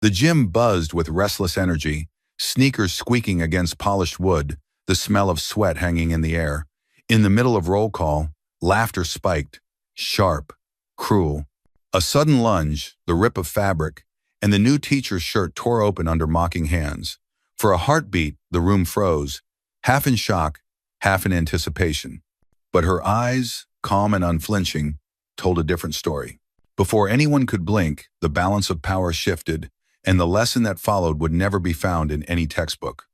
The gym buzzed with restless energy, sneakers squeaking against polished wood, the smell of sweat hanging in the air. In the middle of roll call, laughter spiked, sharp, cruel. A sudden lunge, the rip of fabric, and the new teacher's shirt tore open under mocking hands. For a heartbeat, the room froze, half in shock, half in anticipation. But her eyes, calm and unflinching, told a different story. Before anyone could blink, the balance of power shifted, and the lesson that followed would never be found in any textbook.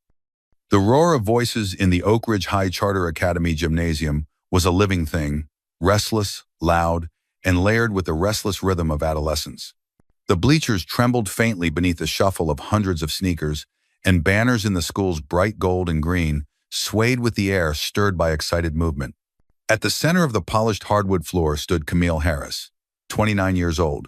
The roar of voices in the Oak Ridge High Charter Academy gymnasium was a living thing, restless, loud, and layered with the restless rhythm of adolescence. The bleachers trembled faintly beneath the shuffle of hundreds of sneakers, and banners in the school's bright gold and green swayed with the air stirred by excited movement. At the center of the polished hardwood floor stood Camille Harris, 29 years old,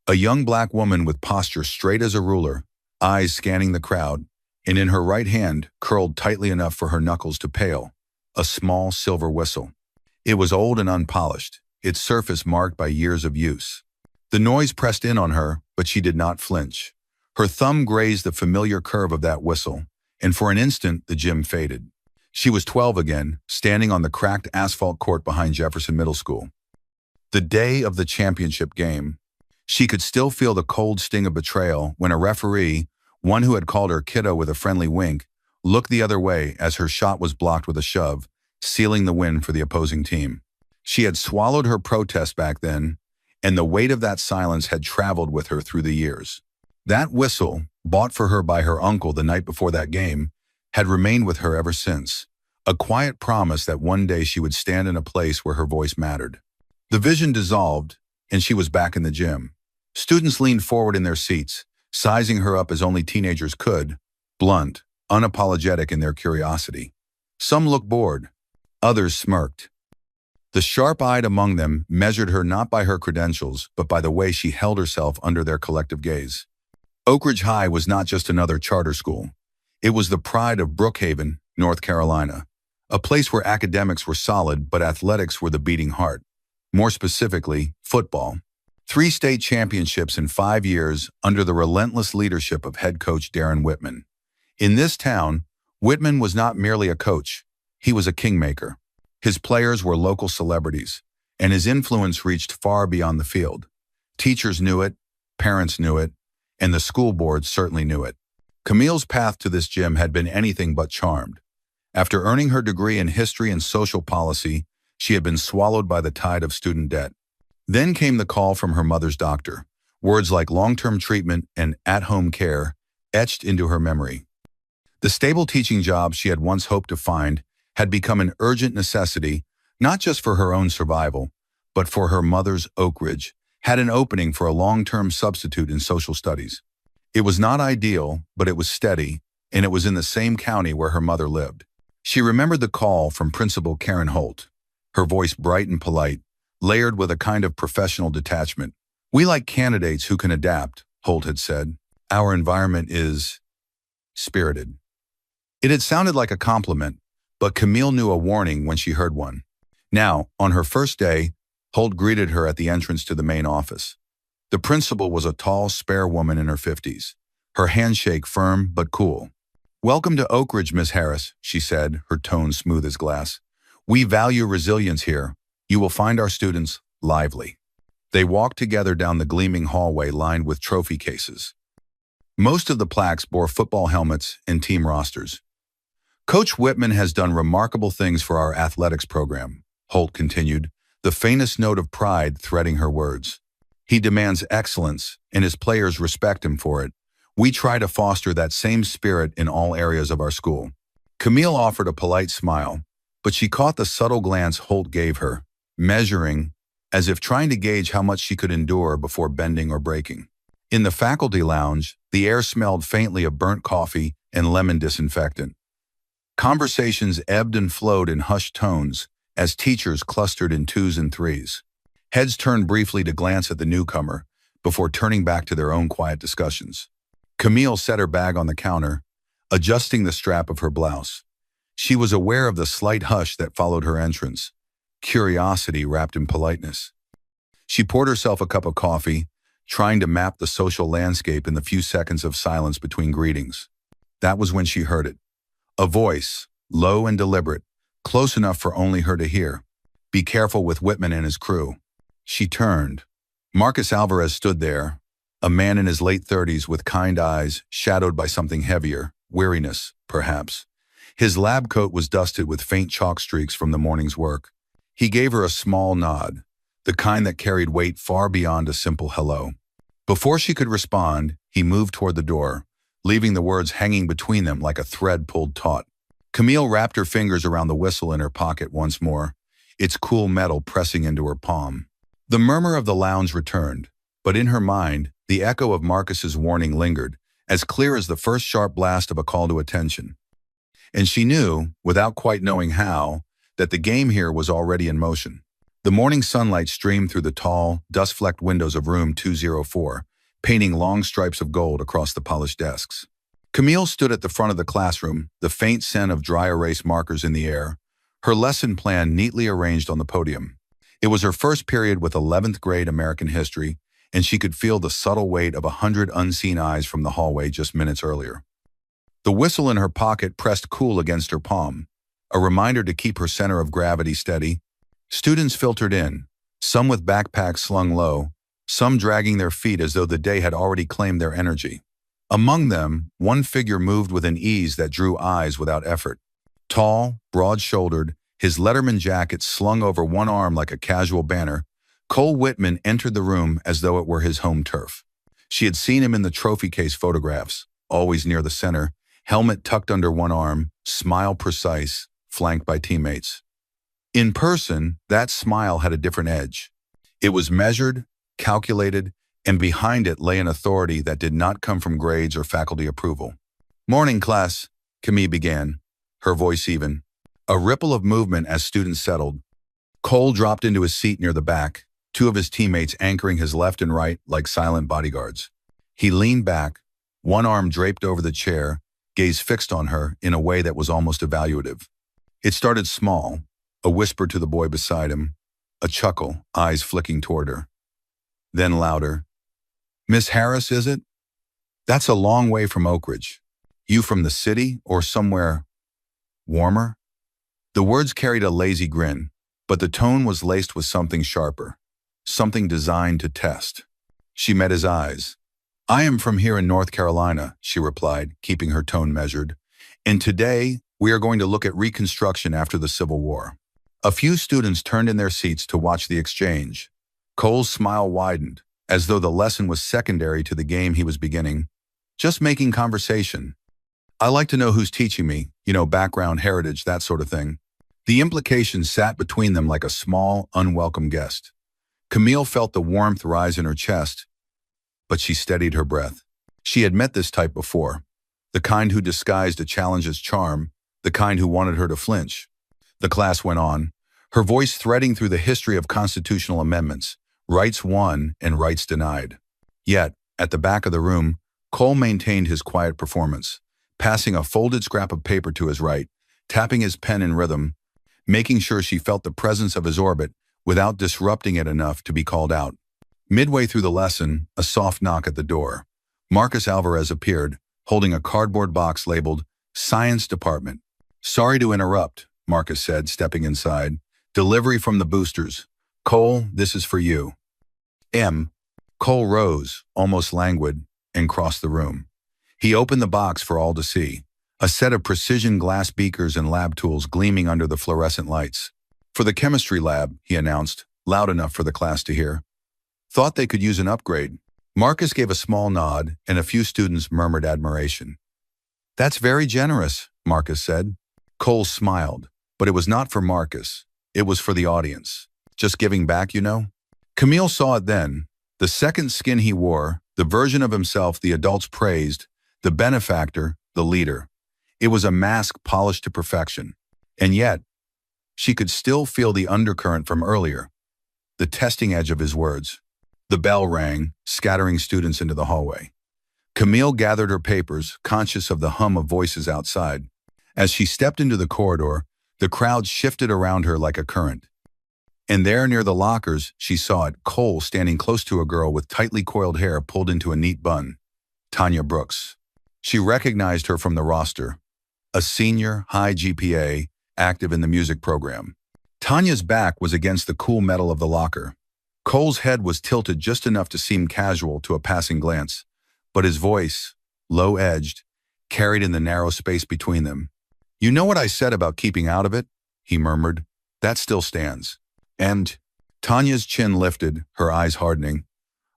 a young black woman with posture straight as a ruler, eyes scanning the crowd, and in her right hand, curled tightly enough for her knuckles to pale, a small silver whistle. It was old and unpolished, its surface marked by years of use. The noise pressed in on her, but she did not flinch. Her thumb grazed the familiar curve of that whistle, and for an instant the gym faded. She was 12 again, standing on the cracked asphalt court behind Jefferson Middle School. The day of the championship game. She could still feel the cold sting of betrayal when a referee, one who had called her kiddo with a friendly wink, looked the other way as her shot was blocked with a shove, sealing the win for the opposing team. She had swallowed her protest back then, and the weight of that silence had traveled with her through the years. That whistle, bought for her by her uncle the night before that game, had remained with her ever since, a quiet promise that one day she would stand in a place where her voice mattered. The vision dissolved, and she was back in the gym. Students leaned forward in their seats, sizing her up as only teenagers could, blunt, unapologetic in their curiosity. Some looked bored, others smirked. The sharp-eyed among them measured her not by her credentials, but by the way she held herself under their collective gaze. Oak Ridge High was not just another charter school. It was the pride of Brookhaven, North Carolina, a place where academics were solid but athletics were the beating heart. More specifically, football. 3 state championships in 5 years under the relentless leadership of head coach Darren Whitman. In this town, Whitman was not merely a coach, he was a kingmaker. His players were local celebrities, and his influence reached far beyond the field. Teachers knew it, parents knew it, and the school board certainly knew it. Camille's path to this gym had been anything but charmed. After earning her degree in history and social policy, she had been swallowed by the tide of student debt. Then came the call from her mother's doctor, words like long-term treatment and at-home care etched into her memory. The stable teaching job she had once hoped to find had become an urgent necessity, not just for her own survival, but for her mother's Oak Ridge had an opening for a long-term substitute in social studies. It was not ideal, but it was steady, and it was in the same county where her mother lived. She remembered the call from Principal Karen Holt, her voice bright and polite, layered with a kind of professional detachment. "We like candidates who can adapt," Holt had said. "Our environment is spirited." It had sounded like a compliment, but Camille knew a warning when she heard one. Now, on her first day, Holt greeted her at the entrance to the main office. The principal was a tall, spare woman in her 50s, her handshake firm but cool. "Welcome to Oak Ridge, Miss Harris," she said, her tone smooth as glass. "We value resilience here. You will find our students lively." They walked together down the gleaming hallway lined with trophy cases. Most of the plaques bore football helmets and team rosters. "Coach Whitman has done remarkable things for our athletics program," Holt continued, the faintest note of pride threading her words. "He demands excellence, and his players respect him for it. We try to foster that same spirit in all areas of our school." Camille offered a polite smile, but she caught the subtle glance Holt gave her, measuring, as if trying to gauge how much she could endure before bending or breaking. In the faculty lounge, the air smelled faintly of burnt coffee and lemon disinfectant. Conversations ebbed and flowed in hushed tones as teachers clustered in 2s and 3s. Heads turned briefly to glance at the newcomer before turning back to their own quiet discussions. Camille set her bag on the counter, adjusting the strap of her blouse. She was aware of the slight hush that followed her entrance, curiosity wrapped in politeness. She poured herself a cup of coffee, trying to map the social landscape in the few seconds of silence between greetings. That was when she heard it. A voice, low and deliberate, close enough for only her to hear. "Be careful with Whitman and his crew." She turned. Marcus Alvarez stood there, a man in his late 30s with kind eyes shadowed by something heavier, weariness, perhaps. His lab coat was dusted with faint chalk streaks from the morning's work. He gave her a small nod, the kind that carried weight far beyond a simple hello. Before she could respond, he moved toward the door, leaving the words hanging between them like a thread pulled taut. Camille wrapped her fingers around the whistle in her pocket once more, its cool metal pressing into her palm. The murmur of the lounge returned, but in her mind, the echo of Marcus's warning lingered, as clear as the first sharp blast of a call to attention. And she knew, without quite knowing how, that the game here was already in motion. The morning sunlight streamed through the tall, dust-flecked windows of room 204, painting long stripes of gold across the polished desks. Camille stood at the front of the classroom, the faint scent of dry erase markers in the air, her lesson plan neatly arranged on the podium. It was her first period with 11th grade American history, and she could feel the subtle weight of 100 unseen eyes from the hallway just minutes earlier. The whistle in her pocket pressed cool against her palm, a reminder to keep her center of gravity steady. Students filtered in, some with backpacks slung low, some dragging their feet as though the day had already claimed their energy. Among them, one figure moved with an ease that drew eyes without effort. Tall, broad-shouldered, his Letterman jacket slung over one arm like a casual banner, Cole Whitman entered the room as though it were his home turf. She had seen him in the trophy case photographs, always near the center, helmet tucked under one arm, smile precise, flanked by teammates. In person, that smile had a different edge. It was measured, calculated, and behind it lay an authority that did not come from grades or faculty approval. "Morning, class," Camille began, her voice even. A ripple of movement as students settled. Cole dropped into his seat near the back, two of his teammates anchoring his left and right like silent bodyguards. He leaned back, one arm draped over the chair, gaze fixed on her in a way that was almost evaluative. It started small, a whisper to the boy beside him, a chuckle, eyes flicking toward her. Then louder. "Miss Harris, is it? That's a long way from Oak Ridge. You from the city or somewhere warmer?" The words carried a lazy grin, but the tone was laced with something sharper, something designed to test. She met his eyes. "I am from here in North Carolina," she replied, keeping her tone measured. "And today, we are going to look at Reconstruction after the Civil War." A few students turned in their seats to watch the exchange. Cole's smile widened, as though the lesson was secondary to the game he was beginning. "Just making conversation. I like to know who's teaching me, background, heritage, that sort of thing." The implication sat between them like a small, unwelcome guest. Camille felt the warmth rise in her chest, but she steadied her breath. She had met this type before, the kind who disguised a challenge as charm, the kind who wanted her to flinch. The class went on, her voice threading through the history of constitutional amendments, rights won and rights denied. Yet, at the back of the room, Cole maintained his quiet performance, passing a folded scrap of paper to his right, tapping his pen in rhythm, making sure she felt the presence of his orbit without disrupting it enough to be called out. Midway through the lesson, a soft knock at the door. Marcus Alvarez appeared, holding a cardboard box labeled Science Department. "Sorry to interrupt," Marcus said, stepping inside. "Delivery from the boosters. Cole, this is for you." Cole rose, almost languid, and crossed the room. He opened the box for all to see, a set of precision glass beakers and lab tools gleaming under the fluorescent lights. "For the chemistry lab," he announced, loud enough for the class to hear. "Thought they could use an upgrade." Marcus gave a small nod, and a few students murmured admiration. "That's very generous," Marcus said. Cole smiled, but it was not for Marcus. It was for the audience. Just giving back, Camille saw it then. The second skin he wore, the version of himself the adults praised, the benefactor, the leader. It was a mask polished to perfection. And yet, she could still feel the undercurrent from earlier, the testing edge of his words. The bell rang, scattering students into the hallway. Camille gathered her papers, conscious of the hum of voices outside. As she stepped into the corridor, the crowd shifted around her like a current. And there near the lockers, she saw it, Cole standing close to a girl with tightly coiled hair pulled into a neat bun. Tanya Brooks. She recognized her from the roster. A senior, high GPA, active in the music program. Tanya's back was against the cool metal of the locker. Cole's head was tilted just enough to seem casual to a passing glance, but his voice, low-edged, carried in the narrow space between them. "You know what I said about keeping out of it?" he murmured. "That still stands." And Tanya's chin lifted, her eyes hardening.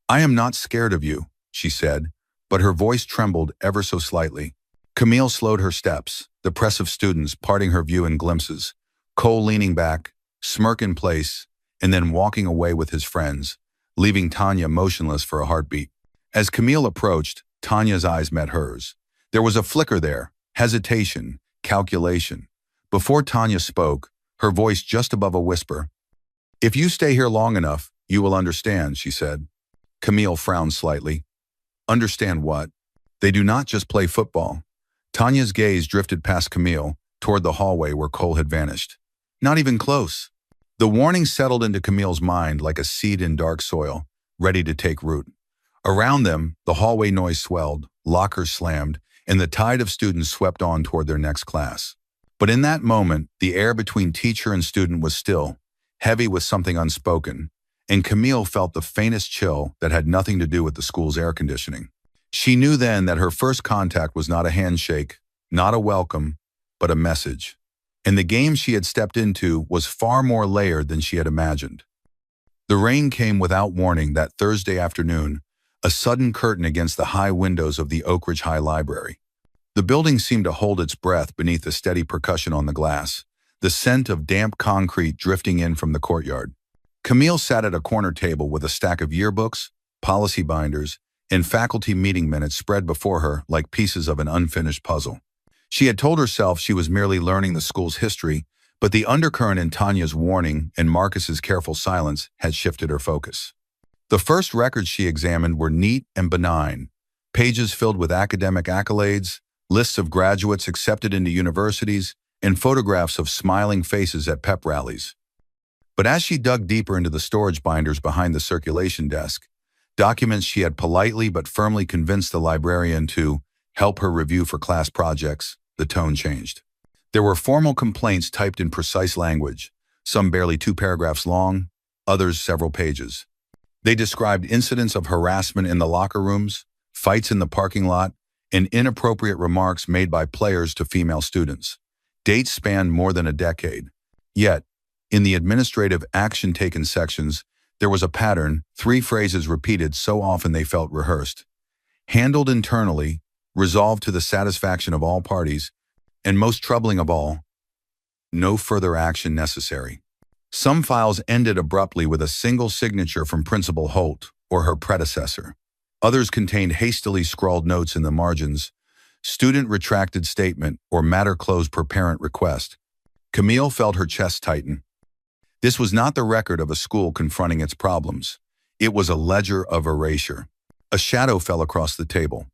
"I am not scared of you," she said, but her voice trembled ever so slightly. Camille slowed her steps, the press of students parting her view in glimpses, Cole leaning back, smirk in place, and then walking away with his friends, leaving Tanya motionless for a heartbeat. As Camille approached, Tanya's eyes met hers. There was a flicker there, hesitation, calculation. Before Tanya spoke, her voice just above a whisper. "If you stay here long enough, you will understand," she said. Camille frowned slightly. "Understand what?" "They do not just play football." Tanya's gaze drifted past Camille, toward the hallway where Cole had vanished. "Not even close." The warning settled into Camille's mind like a seed in dark soil, ready to take root. Around them, the hallway noise swelled, lockers slammed, and the tide of students swept on toward their next class. But in that moment, the air between teacher and student was still, heavy with something unspoken, and Camille felt the faintest chill that had nothing to do with the school's air conditioning. She knew then that her first contact was not a handshake, not a welcome, but a message. And the game she had stepped into was far more layered than she had imagined. The rain came without warning that Thursday afternoon, a sudden curtain against the high windows of the Oak Ridge High Library. The building seemed to hold its breath beneath the steady percussion on the glass, the scent of damp concrete drifting in from the courtyard. Camille sat at a corner table with a stack of yearbooks, policy binders, and faculty meeting minutes spread before her like pieces of an unfinished puzzle. She had told herself she was merely learning the school's history, but the undercurrent in Tanya's warning and Marcus's careful silence had shifted her focus. The first records she examined were neat and benign, pages filled with academic accolades, lists of graduates accepted into universities, and photographs of smiling faces at pep rallies. But as she dug deeper into the storage binders behind the circulation desk, documents she had politely but firmly convinced the librarian to help her review for class projects, the tone changed. There were formal complaints typed in precise language, some barely 2 paragraphs long, others several pages. They described incidents of harassment in the locker rooms, fights in the parking lot, and inappropriate remarks made by players to female students. Dates spanned more than a decade. Yet, in the administrative action taken sections, there was a pattern, 3 phrases repeated so often they felt rehearsed. Handled internally, resolved to the satisfaction of all parties, and most troubling of all, no further action necessary. Some files ended abruptly with a single signature from Principal Holt or her predecessor. Others contained hastily scrawled notes in the margins, student retracted statement or matter closed per parent request. Camille felt her chest tighten. This was not the record of a school confronting its problems. It was a ledger of erasure. A shadow fell across the table.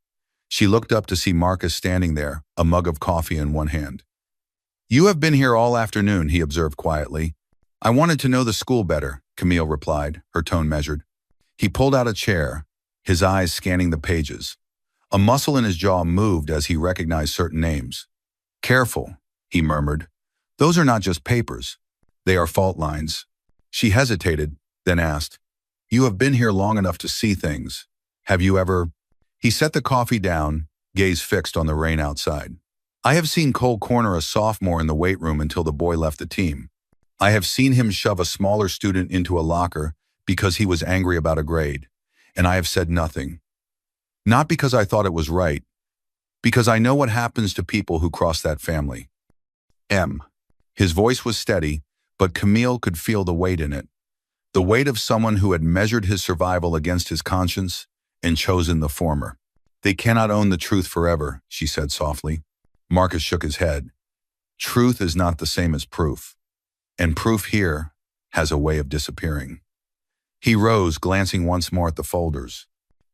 She looked up to see Marcus standing there, a mug of coffee in one hand. "You have been here all afternoon," he observed quietly. "I wanted to know the school better," Camille replied, her tone measured. He pulled out a chair, his eyes scanning the pages. A muscle in his jaw moved as he recognized certain names. "Careful," he murmured. "Those are not just papers. They are fault lines." She hesitated, then asked, "You have been here long enough to see things. Have you ever—" He set the coffee down, gaze fixed on the rain outside. "I have seen Cole corner a sophomore in the weight room until the boy left the team. I have seen him shove a smaller student into a locker because he was angry about a grade, and I have said nothing. Not because I thought it was right, because I know what happens to people who cross that family." His voice was steady, but Camille could feel the weight in it. The weight of someone who had measured his survival against his conscience and chosen the former. "They cannot own the truth forever," she said softly. Marcus shook his head. "Truth is not the same as proof, and proof here has a way of disappearing." He rose, glancing once more at the folders.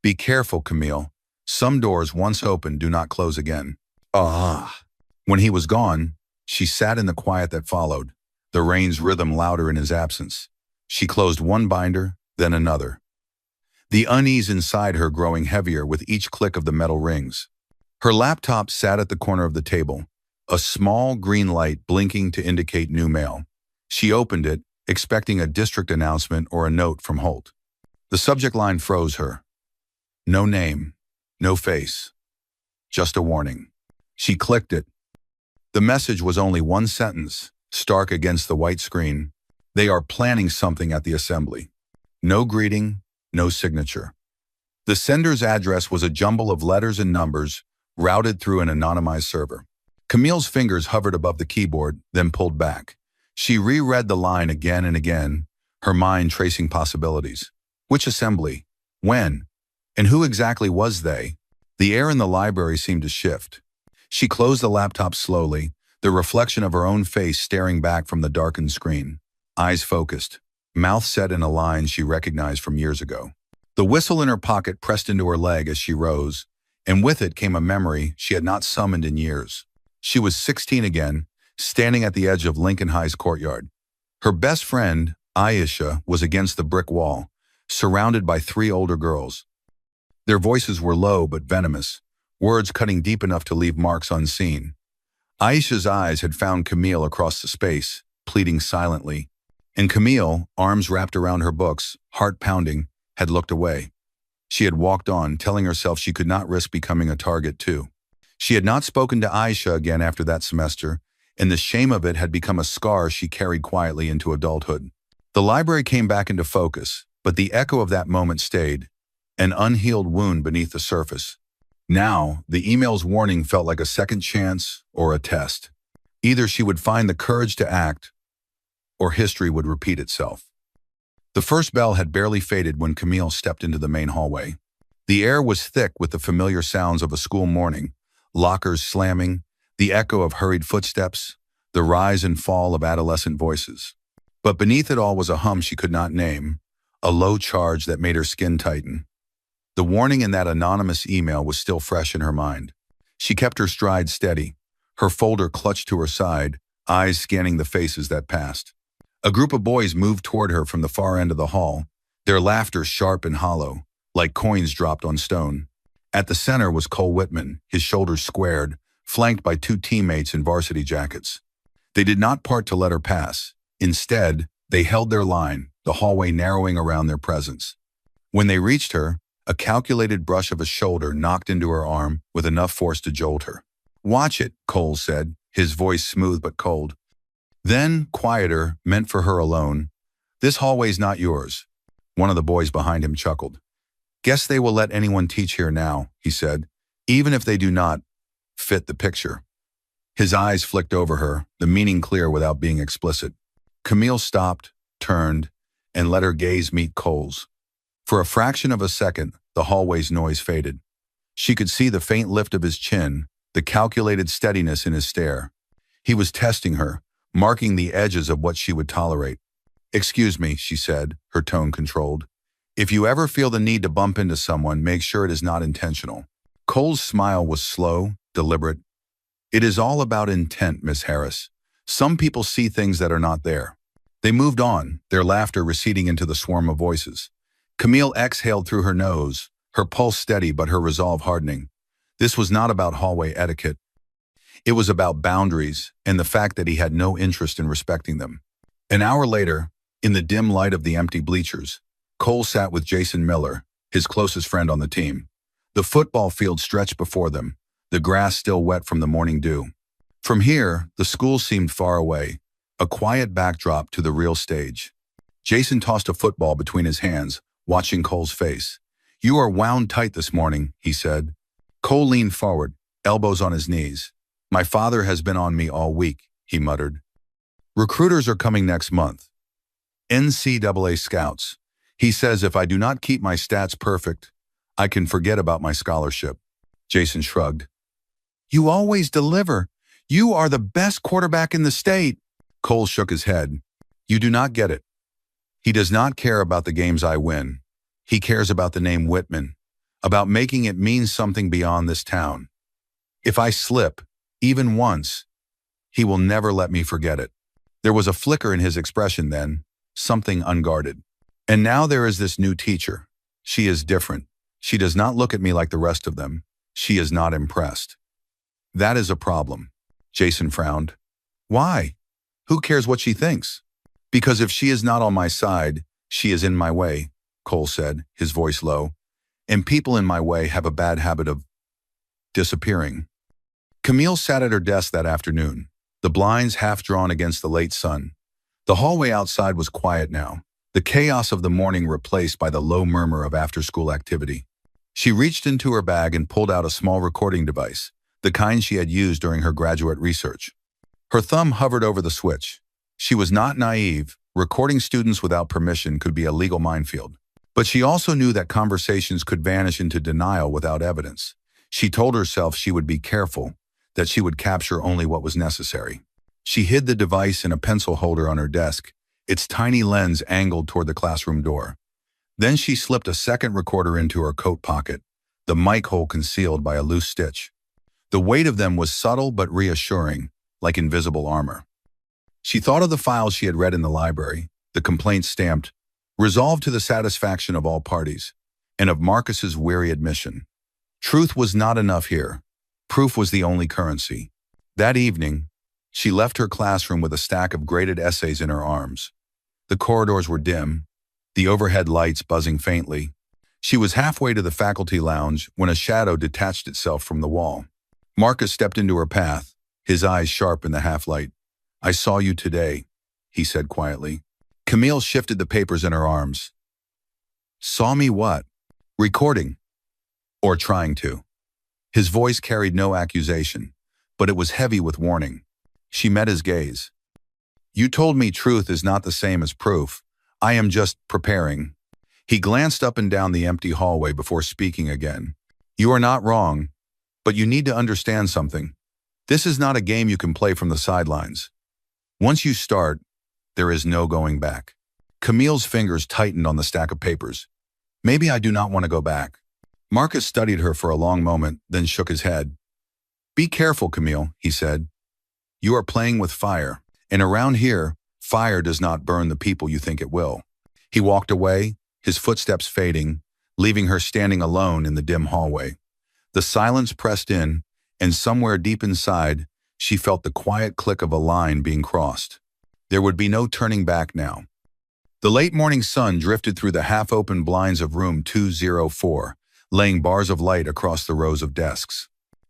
"Be careful, Camille. Some doors once opened do not close again." When he was gone, she sat in the quiet that followed, the rain's rhythm louder in his absence. She closed one binder, then another, the unease inside her growing heavier with each click of the metal rings. Her laptop sat at the corner of the table, a small green light blinking to indicate new mail. She opened it, expecting a district announcement or a note from Holt. The subject line froze her. No name, no face, just a warning. She clicked it. The message was only one sentence, stark against the white screen. They are planning something at the assembly. No greeting, no signature. The sender's address was a jumble of letters and numbers routed through an anonymized server. Camille's fingers hovered above the keyboard, then pulled back. She reread the line again and again, her mind tracing possibilities. Which assembly? When? And who exactly was they? The air in the library seemed to shift. She closed the laptop slowly, the reflection of her own face staring back from the darkened screen. Eyes focused, mouth set in a line she recognized from years ago. The whistle in her pocket pressed into her leg as she rose, and with it came a memory she had not summoned in years. She was 16 again, standing at the edge of Lincoln High's courtyard. Her best friend, Aisha, was against the brick wall, surrounded by 3 older girls. Their voices were low but venomous, words cutting deep enough to leave marks unseen. Aisha's eyes had found Camille across the space, pleading silently. And Camille, arms wrapped around her books, heart pounding, had looked away. She had walked on, telling herself she could not risk becoming a target too. She had not spoken to Aisha again after that semester, and the shame of it had become a scar she carried quietly into adulthood. The library came back into focus, but the echo of that moment stayed, an unhealed wound beneath the surface. Now, the email's warning felt like a second chance or a test. Either she would find the courage to act, or history would repeat itself. The first bell had barely faded when Camille stepped into the main hallway. The air was thick with the familiar sounds of a school morning, lockers slamming, the echo of hurried footsteps, the rise and fall of adolescent voices. But beneath it all was a hum she could not name, a low charge that made her skin tighten. The warning in that anonymous email was still fresh in her mind. She kept her stride steady, her folder clutched to her side, eyes scanning the faces that passed. A group of boys moved toward her from the far end of the hall, their laughter sharp and hollow, like coins dropped on stone. At the center was Cole Whitman, his shoulders squared, flanked by 2 teammates in varsity jackets. They did not part to let her pass. Instead, they held their line, the hallway narrowing around their presence. When they reached her, a calculated brush of a shoulder knocked into her arm with enough force to jolt her. "Watch it," Cole said, his voice smooth but cold. Then, quieter, meant for her alone, "This hallway's not yours." One of the boys behind him chuckled. "Guess they will let anyone teach here now," he said, "even if they do not fit the picture." His eyes flicked over her, the meaning clear without being explicit. Camille stopped, turned, and let her gaze meet Cole's. For a fraction of a second, the hallway's noise faded. She could see the faint lift of his chin, the calculated steadiness in his stare. He was testing her, marking the edges of what she would tolerate. "Excuse me," she said, her tone controlled. "If you ever feel the need to bump into someone, make sure it is not intentional." Cole's smile was slow, deliberate. "It is all about intent, Miss Harris. Some people see things that are not there." They moved on, their laughter receding into the swarm of voices. Camille exhaled through her nose, her pulse steady but her resolve hardening. This was not about hallway etiquette. It was about boundaries and the fact that he had no interest in respecting them. An hour later, in the dim light of the empty bleachers, Cole sat with Jason Miller, his closest friend on the team. The football field stretched before them, the grass still wet from the morning dew. From here, the school seemed far away, a quiet backdrop to the real stage. Jason tossed a football between his hands, watching Cole's face. "You are wound tight this morning," he said. Cole leaned forward, elbows on his knees. "My father has been on me all week," he muttered. "Recruiters are coming next month. NCAA scouts. He says if I do not keep my stats perfect, I can forget about my scholarship." Jason shrugged. "You always deliver. You are the best quarterback in the state." Cole shook his head. "You do not get it. He does not care about the games I win. He cares about the name Whitman, about making it mean something beyond this town. If I slip, even once, he will never let me forget it." There was a flicker in his expression then, something unguarded. And now there is this new teacher. She is different. She does not look at me like the rest of them. She is not impressed. That is a problem. Jason frowned. Why? Who cares what she thinks? Because if she is not on my side, she is in my way, Cole said, his voice low. And people in my way have a bad habit of disappearing. Camille sat at her desk that afternoon, the blinds half drawn against the late sun. The hallway outside was quiet now, the chaos of the morning replaced by the low murmur of after-school activity. She reached into her bag and pulled out a small recording device, the kind she had used during her graduate research. Her thumb hovered over the switch. She was not naive. Recording students without permission could be a legal minefield. But she also knew that conversations could vanish into denial without evidence. She told herself she would be careful, that she would capture only what was necessary. She hid the device in a pencil holder on her desk, its tiny lens angled toward the classroom door. Then she slipped a second recorder into her coat pocket, the mic hole concealed by a loose stitch. The weight of them was subtle but reassuring, like invisible armor. She thought of the files she had read in the library, the complaints stamped, resolved to the satisfaction of all parties, and of Marcus's weary admission. Truth was not enough here. Proof was the only currency. That evening, she left her classroom with a stack of graded essays in her arms. The corridors were dim, the overhead lights buzzing faintly. She was halfway to the faculty lounge when a shadow detached itself from the wall. Marcus stepped into her path, his eyes sharp in the half-light. "I saw you today," he said quietly. Camille shifted the papers in her arms. "Saw me what?" "Recording. Or trying to." His voice carried no accusation, but it was heavy with warning. She met his gaze. "You told me truth is not the same as proof. I am just preparing." He glanced up and down the empty hallway before speaking again. "You are not wrong, but you need to understand something. This is not a game you can play from the sidelines. Once you start, there is no going back." Camille's fingers tightened on the stack of papers. "Maybe I do not want to go back." Marcus studied her for a long moment, then shook his head. "Be careful, Camille," he said. "You are playing with fire, and around here, fire does not burn the people you think it will." He walked away, his footsteps fading, leaving her standing alone in the dim hallway. The silence pressed in, and somewhere deep inside, she felt the quiet click of a line being crossed. There would be no turning back now. The late morning sun drifted through the half-open blinds of room 204, laying bars of light across the rows of desks.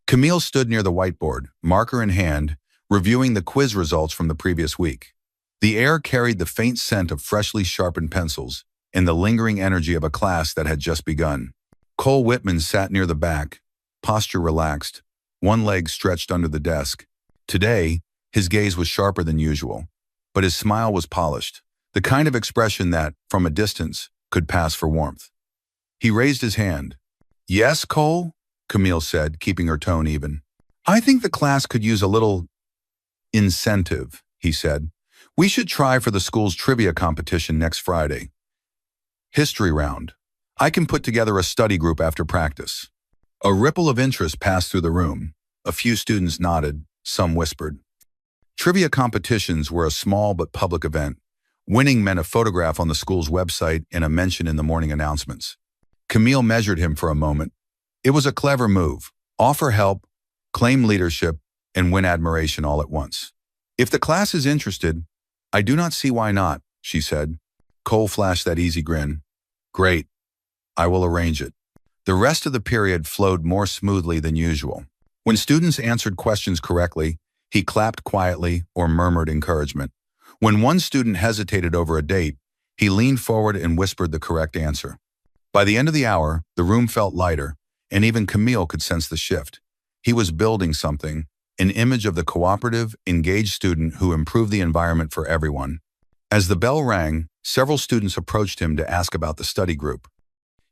Camille stood near the whiteboard, marker in hand, reviewing the quiz results from the previous week. The air carried the faint scent of freshly sharpened pencils and the lingering energy of a class that had just begun. Cole Whitman sat near the back, posture relaxed, one leg stretched under the desk. Today, his gaze was sharper than usual, but his smile was polished, the kind of expression that, from a distance, could pass for warmth. He raised his hand. "Yes, Cole?" Camille said, keeping her tone even. "I think the class could use a little incentive," he said. "We should try for the school's trivia competition next Friday. History round. I can put together a study group after practice." A ripple of interest passed through the room. A few students nodded, some whispered. Trivia competitions were a small but public event. Winning meant a photograph on the school's website and a mention in the morning announcements. Camille measured him for a moment. It was a clever move. Offer help, claim leadership, and win admiration all at once. "If the class is interested, I do not see why not," she said. Cole flashed that easy grin. "Great. I will arrange it." The rest of the period flowed more smoothly than usual. When students answered questions correctly, he clapped quietly or murmured encouragement. When one student hesitated over a date, he leaned forward and whispered the correct answer. By the end of the hour, the room felt lighter, and even Camille could sense the shift. He was building something, an image of the cooperative, engaged student who improved the environment for everyone. As the bell rang, several students approached him to ask about the study group.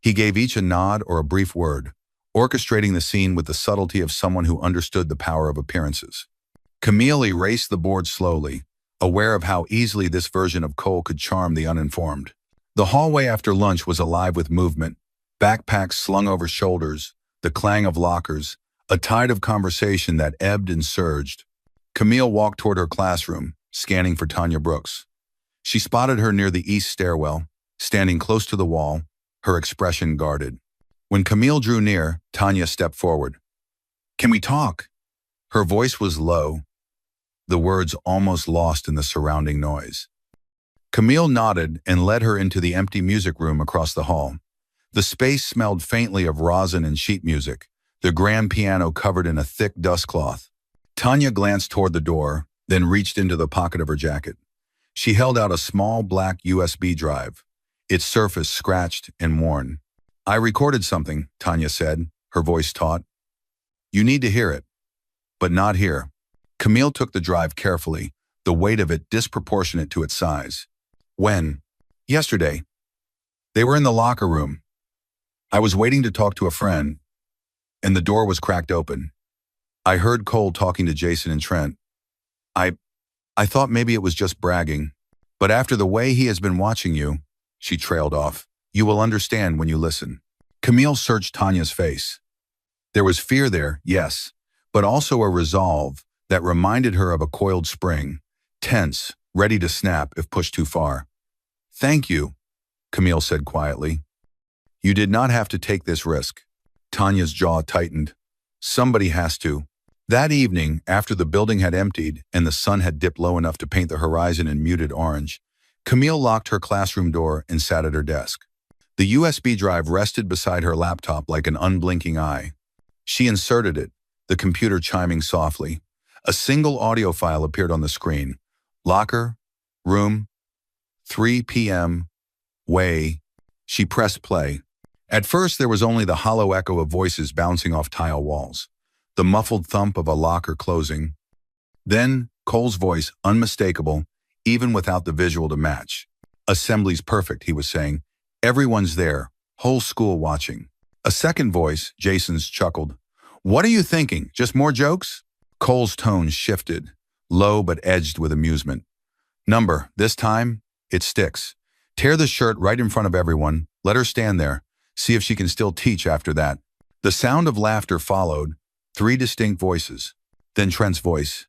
He gave each a nod or a brief word, orchestrating the scene with the subtlety of someone who understood the power of appearances. Camille erased the board slowly, aware of how easily this version of Cole could charm the uninformed. The hallway after lunch was alive with movement, backpacks slung over shoulders, the clang of lockers, a tide of conversation that ebbed and surged. Camille walked toward her classroom, scanning for Tanya Brooks. She spotted her near the east stairwell, standing close to the wall, her expression guarded. When Camille drew near, Tanya stepped forward. "Can we talk?" Her voice was low, the words almost lost in the surrounding noise. Camille nodded and led her into the empty music room across the hall. The space smelled faintly of rosin and sheet music, the grand piano covered in a thick dust cloth. Tanya glanced toward the door, then reached into the pocket of her jacket. She held out a small black USB drive, its surface scratched and worn. "I recorded something," Tanya said, her voice taut. "You need to hear it, but not here." Camille took the drive carefully, the weight of it disproportionate to its size. "When?" "Yesterday. They were in the locker room. I was waiting to talk to a friend, and the door was cracked open. I heard Cole talking to Jason and Trent. I thought maybe it was just bragging, but after the way he has been watching you," she trailed off, "you will understand when you listen." Camille searched Tanya's face. There was fear there, yes, but also a resolve that reminded her of a coiled spring, tense, ready to snap if pushed too far. "Thank you," Camille said quietly. "You did not have to take this risk." Tanya's jaw tightened. "Somebody has to." That evening, after the building had emptied and the sun had dipped low enough to paint the horizon in muted orange, Camille locked her classroom door and sat at her desk. The USB drive rested beside her laptop like an unblinking eye. She inserted it, the computer chiming softly. A single audio file appeared on the screen. "Locker, room, 3 p.m., way." She pressed play. At first, there was only the hollow echo of voices bouncing off tile walls, the muffled thump of a locker closing. Then, Cole's voice, unmistakable, even without the visual to match. "Assembly's perfect," he was saying. "Everyone's there, whole school watching." A second voice, Jason's, chuckled. "What are you thinking? Just more jokes?" Cole's tone shifted, low but edged with amusement. "Number, this time, it sticks. Tear the shirt right in front of everyone, let her stand there, see if she can still teach after that." The sound of laughter followed, 3 distinct voices. Then Trent's voice.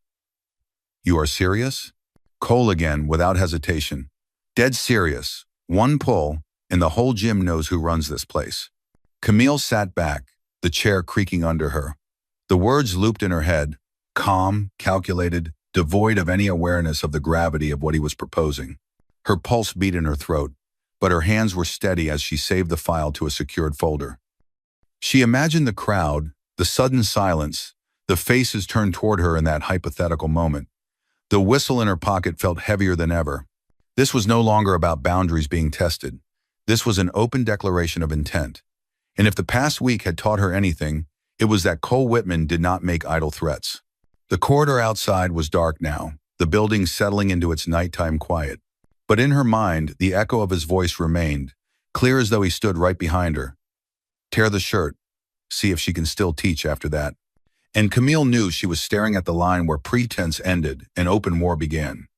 "You are serious?" Cole again, without hesitation. "Dead serious. One pull, and the whole gym knows who runs this place." Camille sat back, the chair creaking under her. The words looped in her head, calm, calculated, devoid of any awareness of the gravity of what he was proposing. Her pulse beat in her throat, but her hands were steady as she saved the file to a secured folder. She imagined the crowd, the sudden silence, the faces turned toward her in that hypothetical moment. The whistle in her pocket felt heavier than ever. This was no longer about boundaries being tested. This was an open declaration of intent. And if the past week had taught her anything, it was that Cole Whitman did not make idle threats. The corridor outside was dark now, the building settling into its nighttime quiet. But in her mind, the echo of his voice remained, clear as though he stood right behind her. "Tear the shirt. See if she can still teach after that." And Camille knew she was staring at the line where pretense ended and open war began.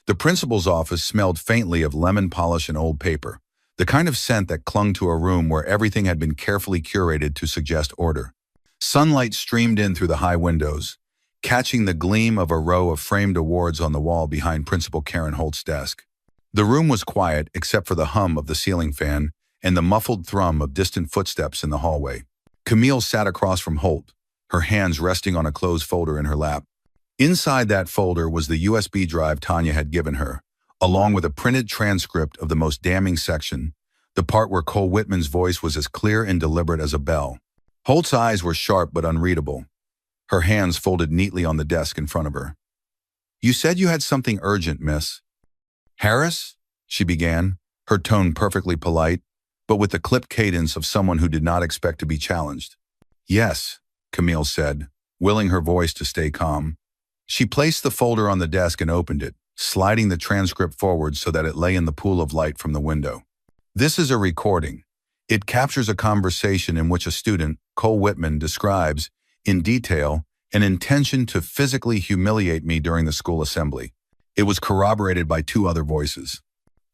The principal's office smelled faintly of lemon polish and old paper, the kind of scent that clung to a room where everything had been carefully curated to suggest order. Sunlight streamed in through the high windows, catching the gleam of a row of framed awards on the wall behind Principal Karen Holt's desk. The room was quiet except for the hum of the ceiling fan and the muffled thrum of distant footsteps in the hallway. Camille sat across from Holt, her hands resting on a closed folder in her lap. Inside that folder was the USB drive Tanya had given her, along with a printed transcript of the most damning section, the part where Cole Whitman's voice was as clear and deliberate as a bell. Holt's eyes were sharp but unreadable, her hands folded neatly on the desk in front of her. "You said you had something urgent, miss." "Harris?" she began, her tone perfectly polite, but with the clipped cadence of someone who did not expect to be challenged. "Yes," Camille said, willing her voice to stay calm. She placed the folder on the desk and opened it, sliding the transcript forward so that it lay in the pool of light from the window. "This is a recording. It captures a conversation in which a student, Cole Whitman, describes, in detail, an intention to physically humiliate me during the school assembly. It was corroborated by 2 other voices."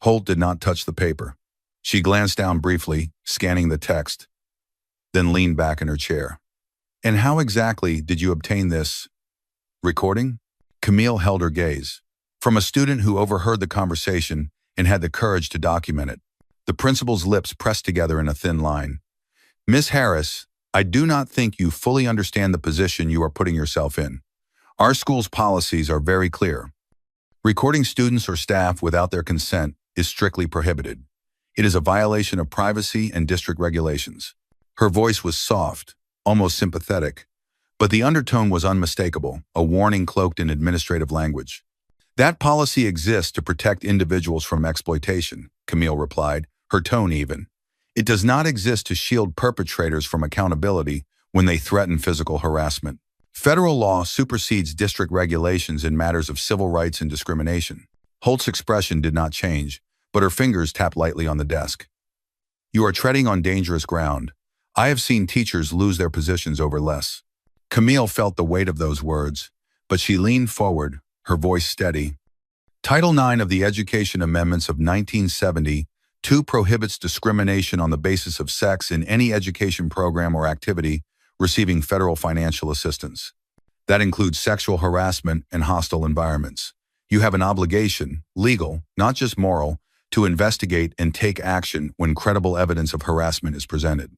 Holt did not touch the paper. She glanced down briefly, scanning the text, then leaned back in her chair. "And how exactly did you obtain this recording?" Camille held her gaze. From a student who overheard the conversation and had the courage to document it. The principal's lips pressed together in a thin line. Miss Harris, I do not think you fully understand the position you are putting yourself in. Our school's policies are very clear. Recording students or staff without their consent is strictly prohibited. It is a violation of privacy and district regulations. Her voice was soft, almost sympathetic, but the undertone was unmistakable, a warning cloaked in administrative language. That policy exists to protect individuals from exploitation, Camille replied, her tone even. It does not exist to shield perpetrators from accountability when they threaten physical harassment. Federal law supersedes district regulations in matters of civil rights and discrimination. Holt's expression did not change, but her fingers tapped lightly on the desk. You are treading on dangerous ground. I have seen teachers lose their positions over less. Camille felt the weight of those words, but she leaned forward, her voice steady. Title IX of the Education Amendments of 1972 prohibits discrimination on the basis of sex in any education program or activity receiving federal financial assistance. That includes sexual harassment and hostile environments. You have an obligation, legal, not just moral, to investigate and take action when credible evidence of harassment is presented.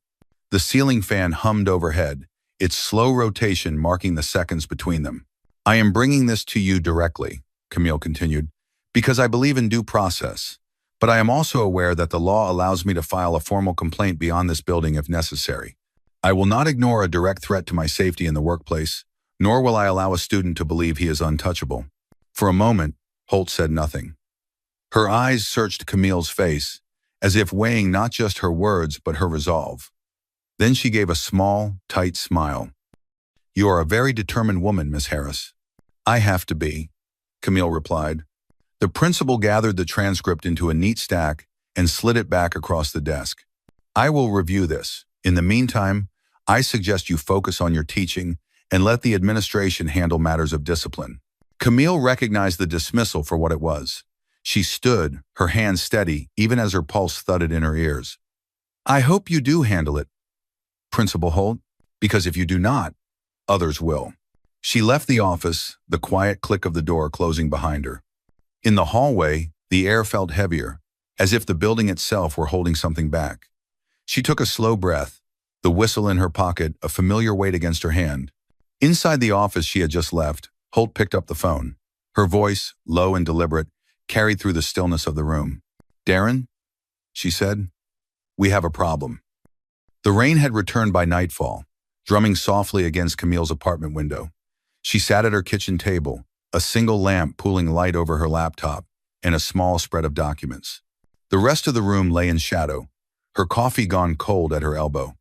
The ceiling fan hummed overhead, its slow rotation marking the seconds between them. I am bringing this to you directly, Camille continued, because I believe in due process, but I am also aware that the law allows me to file a formal complaint beyond this building if necessary. I will not ignore a direct threat to my safety in the workplace, nor will I allow a student to believe he is untouchable. For a moment, Holt said nothing. Her eyes searched Camille's face, as if weighing not just her words but her resolve. Then she gave a small, tight smile. You are a very determined woman, Miss Harris. I have to be, Camille replied. The principal gathered the transcript into a neat stack and slid it back across the desk. I will review this. In the meantime, I suggest you focus on your teaching and let the administration handle matters of discipline. Camille recognized the dismissal for what it was. She stood, her hands steady, even as her pulse thudded in her ears. I hope you do handle it, Principal Holt, because if you do not, others will. She left the office, the quiet click of the door closing behind her. In the hallway, the air felt heavier, as if the building itself were holding something back. She took a slow breath, the whistle in her pocket, a familiar weight against her hand. Inside the office she had just left, Holt picked up the phone. Her voice, low and deliberate, carried through the stillness of the room. Darren, she said, we have a problem. The rain had returned by nightfall, drumming softly against Camille's apartment window. She sat at her kitchen table, a single lamp pooling light over her laptop, and a small spread of documents. The rest of the room lay in shadow, her coffee gone cold at her elbow.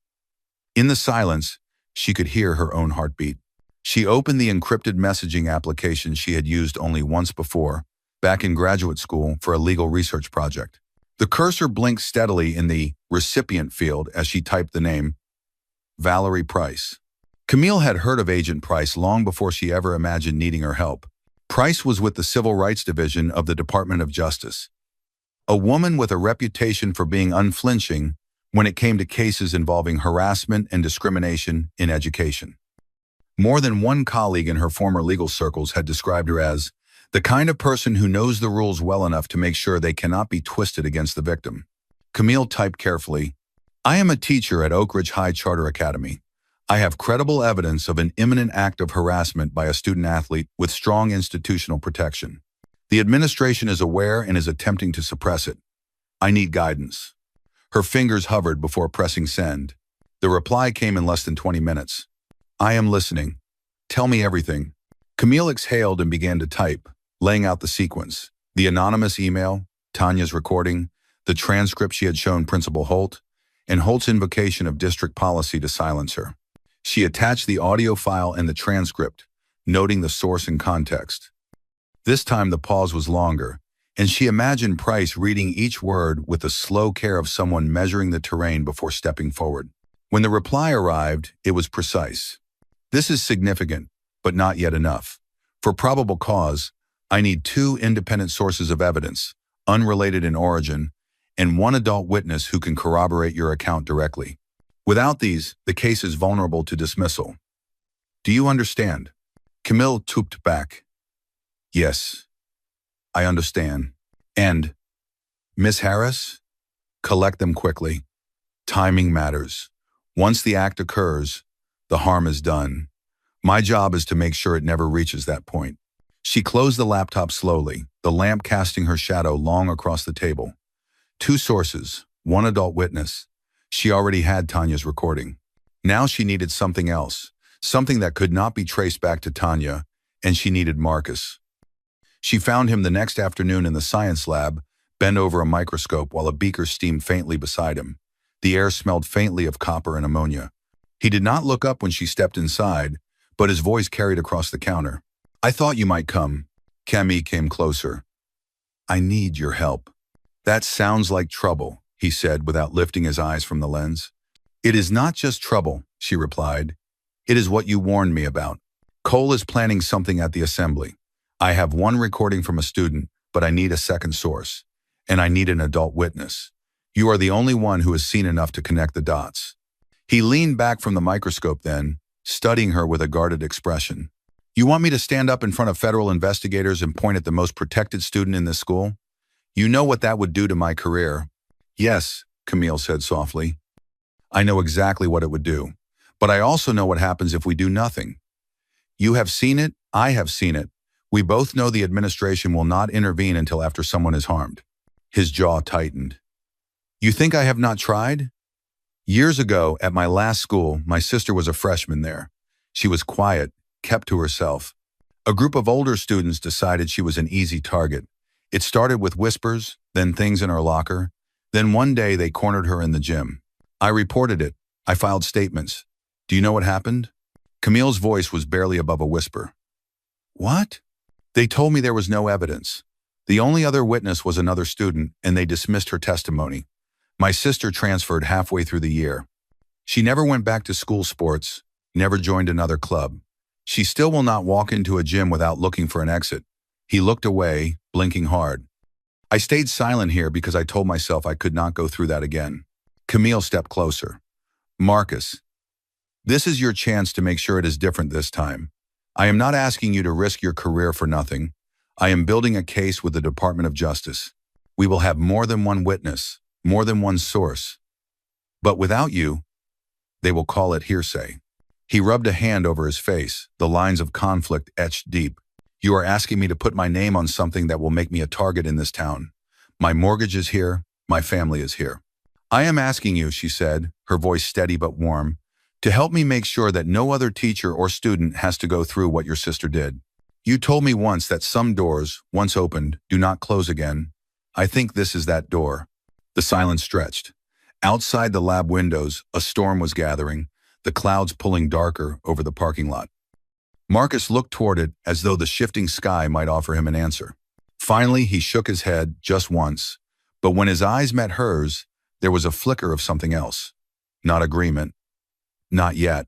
In the silence, she could hear her own heartbeat. She opened the encrypted messaging application she had used only once before, back in graduate school for a legal research project. The cursor blinked steadily in the recipient field as she typed the name, Valerie Price. Camille had heard of Agent Price long before she ever imagined needing her help. Price was with the Civil Rights Division of the Department of Justice. A woman with a reputation for being unflinching when it came to cases involving harassment and discrimination in education. More than one colleague in her former legal circles had described her as the kind of person who knows the rules well enough to make sure they cannot be twisted against the victim. Camille typed carefully, I am a teacher at Oak Ridge High Charter Academy. I have credible evidence of an imminent act of harassment by a student-athlete with strong institutional protection. The administration is aware and is attempting to suppress it. I need guidance. Her fingers hovered before pressing send. The reply came in less than 20 minutes. I am listening. Tell me everything. Camille exhaled and began to type, laying out the sequence. The anonymous email, Tanya's recording, the transcript she had shown Principal Holt, and Holt's invocation of district policy to silence her. She attached the audio file and the transcript, noting the source and context. This time the pause was longer, and she imagined Price reading each word with the slow care of someone measuring the terrain before stepping forward. When the reply arrived, it was precise. This is significant, but not yet enough. For probable cause, I need 2 independent sources of evidence, unrelated in origin, and 1 adult witness who can corroborate your account directly. Without these, the case is vulnerable to dismissal. Do you understand? Camille tooped back. Yes. I understand. And, Miss Harris? Collect them quickly. Timing matters. Once the act occurs, the harm is done. My job is to make sure it never reaches that point. She closed the laptop slowly, the lamp casting her shadow long across the table. 2 sources, 1 adult witness. She already had Tanya's recording. Now she needed something else, something that could not be traced back to Tanya, and she needed Marcus. She found him the next afternoon in the science lab, bent over a microscope while a beaker steamed faintly beside him. The air smelled faintly of copper and ammonia. He did not look up when she stepped inside, but his voice carried across the counter. I thought you might come. Camille came closer. I need your help. That sounds like trouble, he said without lifting his eyes from the lens. It is not just trouble, she replied. It is what you warned me about. Cole is planning something at the assembly. I have 1 recording from a student, but I need a second source. And I need an adult witness. You are the only one who has seen enough to connect the dots. He leaned back from the microscope then, studying her with a guarded expression. You want me to stand up in front of federal investigators and point at the most protected student in this school? You know what that would do to my career. Yes, Camille said softly. I know exactly what it would do, but I also know what happens if we do nothing. You have seen it, I have seen it. We both know the administration will not intervene until after someone is harmed. His jaw tightened. You think I have not tried? Years ago, at my last school, my sister was a freshman there. She was quiet, kept to herself. A group of older students decided she was an easy target. It started with whispers, then things in her locker. Then one day they cornered her in the gym. I reported it. I filed statements. Do you know what happened? Camille's voice was barely above a whisper. What? They told me there was no evidence. The only other witness was another student, and they dismissed her testimony. My sister transferred halfway through the year. She never went back to school sports, never joined another club. She still will not walk into a gym without looking for an exit. He looked away, blinking hard. I stayed silent here because I told myself I could not go through that again. Camille stepped closer. Marcus, this is your chance to make sure it is different this time. I am not asking you to risk your career for nothing. I am building a case with the Department of Justice. We will have more than 1 witness, more than 1 source. But without you, they will call it hearsay. He rubbed a hand over his face, the lines of conflict etched deep. You are asking me to put my name on something that will make me a target in this town. My mortgage is here, my family is here. I am asking you, she said, her voice steady but warm, to help me make sure that no other teacher or student has to go through what your sister did. You told me once that some doors, once opened, do not close again. I think this is that door. The silence stretched. Outside the lab windows, a storm was gathering, the clouds pulling darker over the parking lot. Marcus looked toward it as though the shifting sky might offer him an answer. Finally, he shook his head just once, but when his eyes met hers, there was a flicker of something else. Not agreement. Not yet,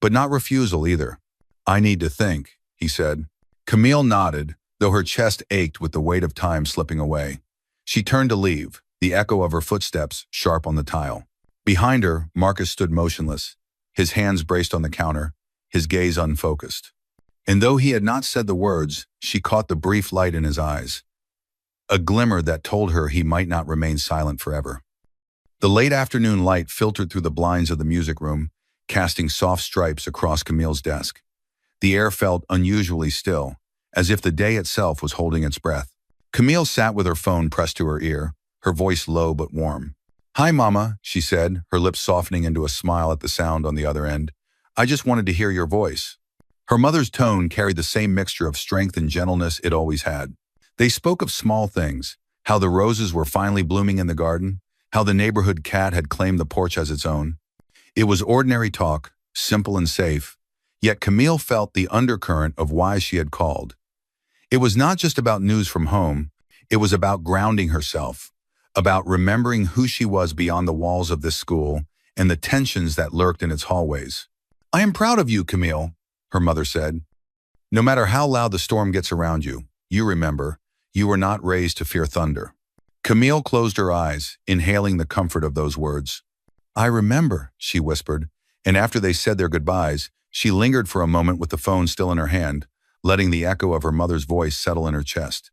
but not refusal either. I need to think, he said. Camille nodded, though her chest ached with the weight of time slipping away. She turned to leave, the echo of her footsteps sharp on the tile. Behind her, Marcus stood motionless, his hands braced on the counter, his gaze unfocused. And though he had not said the words, she caught the brief light in his eyes, a glimmer that told her he might not remain silent forever. The late afternoon light filtered through the blinds of the music room, casting soft stripes across Camille's desk. The air felt unusually still, as if the day itself was holding its breath. Camille sat with her phone pressed to her ear, her voice low but warm. Hi, Mama, she said, her lips softening into a smile at the sound on the other end. I just wanted to hear your voice. Her mother's tone carried the same mixture of strength and gentleness it always had. They spoke of small things, how the roses were finally blooming in the garden, how the neighborhood cat had claimed the porch as its own. It was ordinary talk, simple and safe, yet Camille felt the undercurrent of why she had called. It was not just about news from home, it was about grounding herself, about remembering who she was beyond the walls of this school and the tensions that lurked in its hallways. I am proud of you, Camille, her mother said. No matter how loud the storm gets around you, you remember, you were not raised to fear thunder. Camille closed her eyes, inhaling the comfort of those words. I remember, she whispered, and after they said their goodbyes, she lingered for a moment with the phone still in her hand, letting the echo of her mother's voice settle in her chest.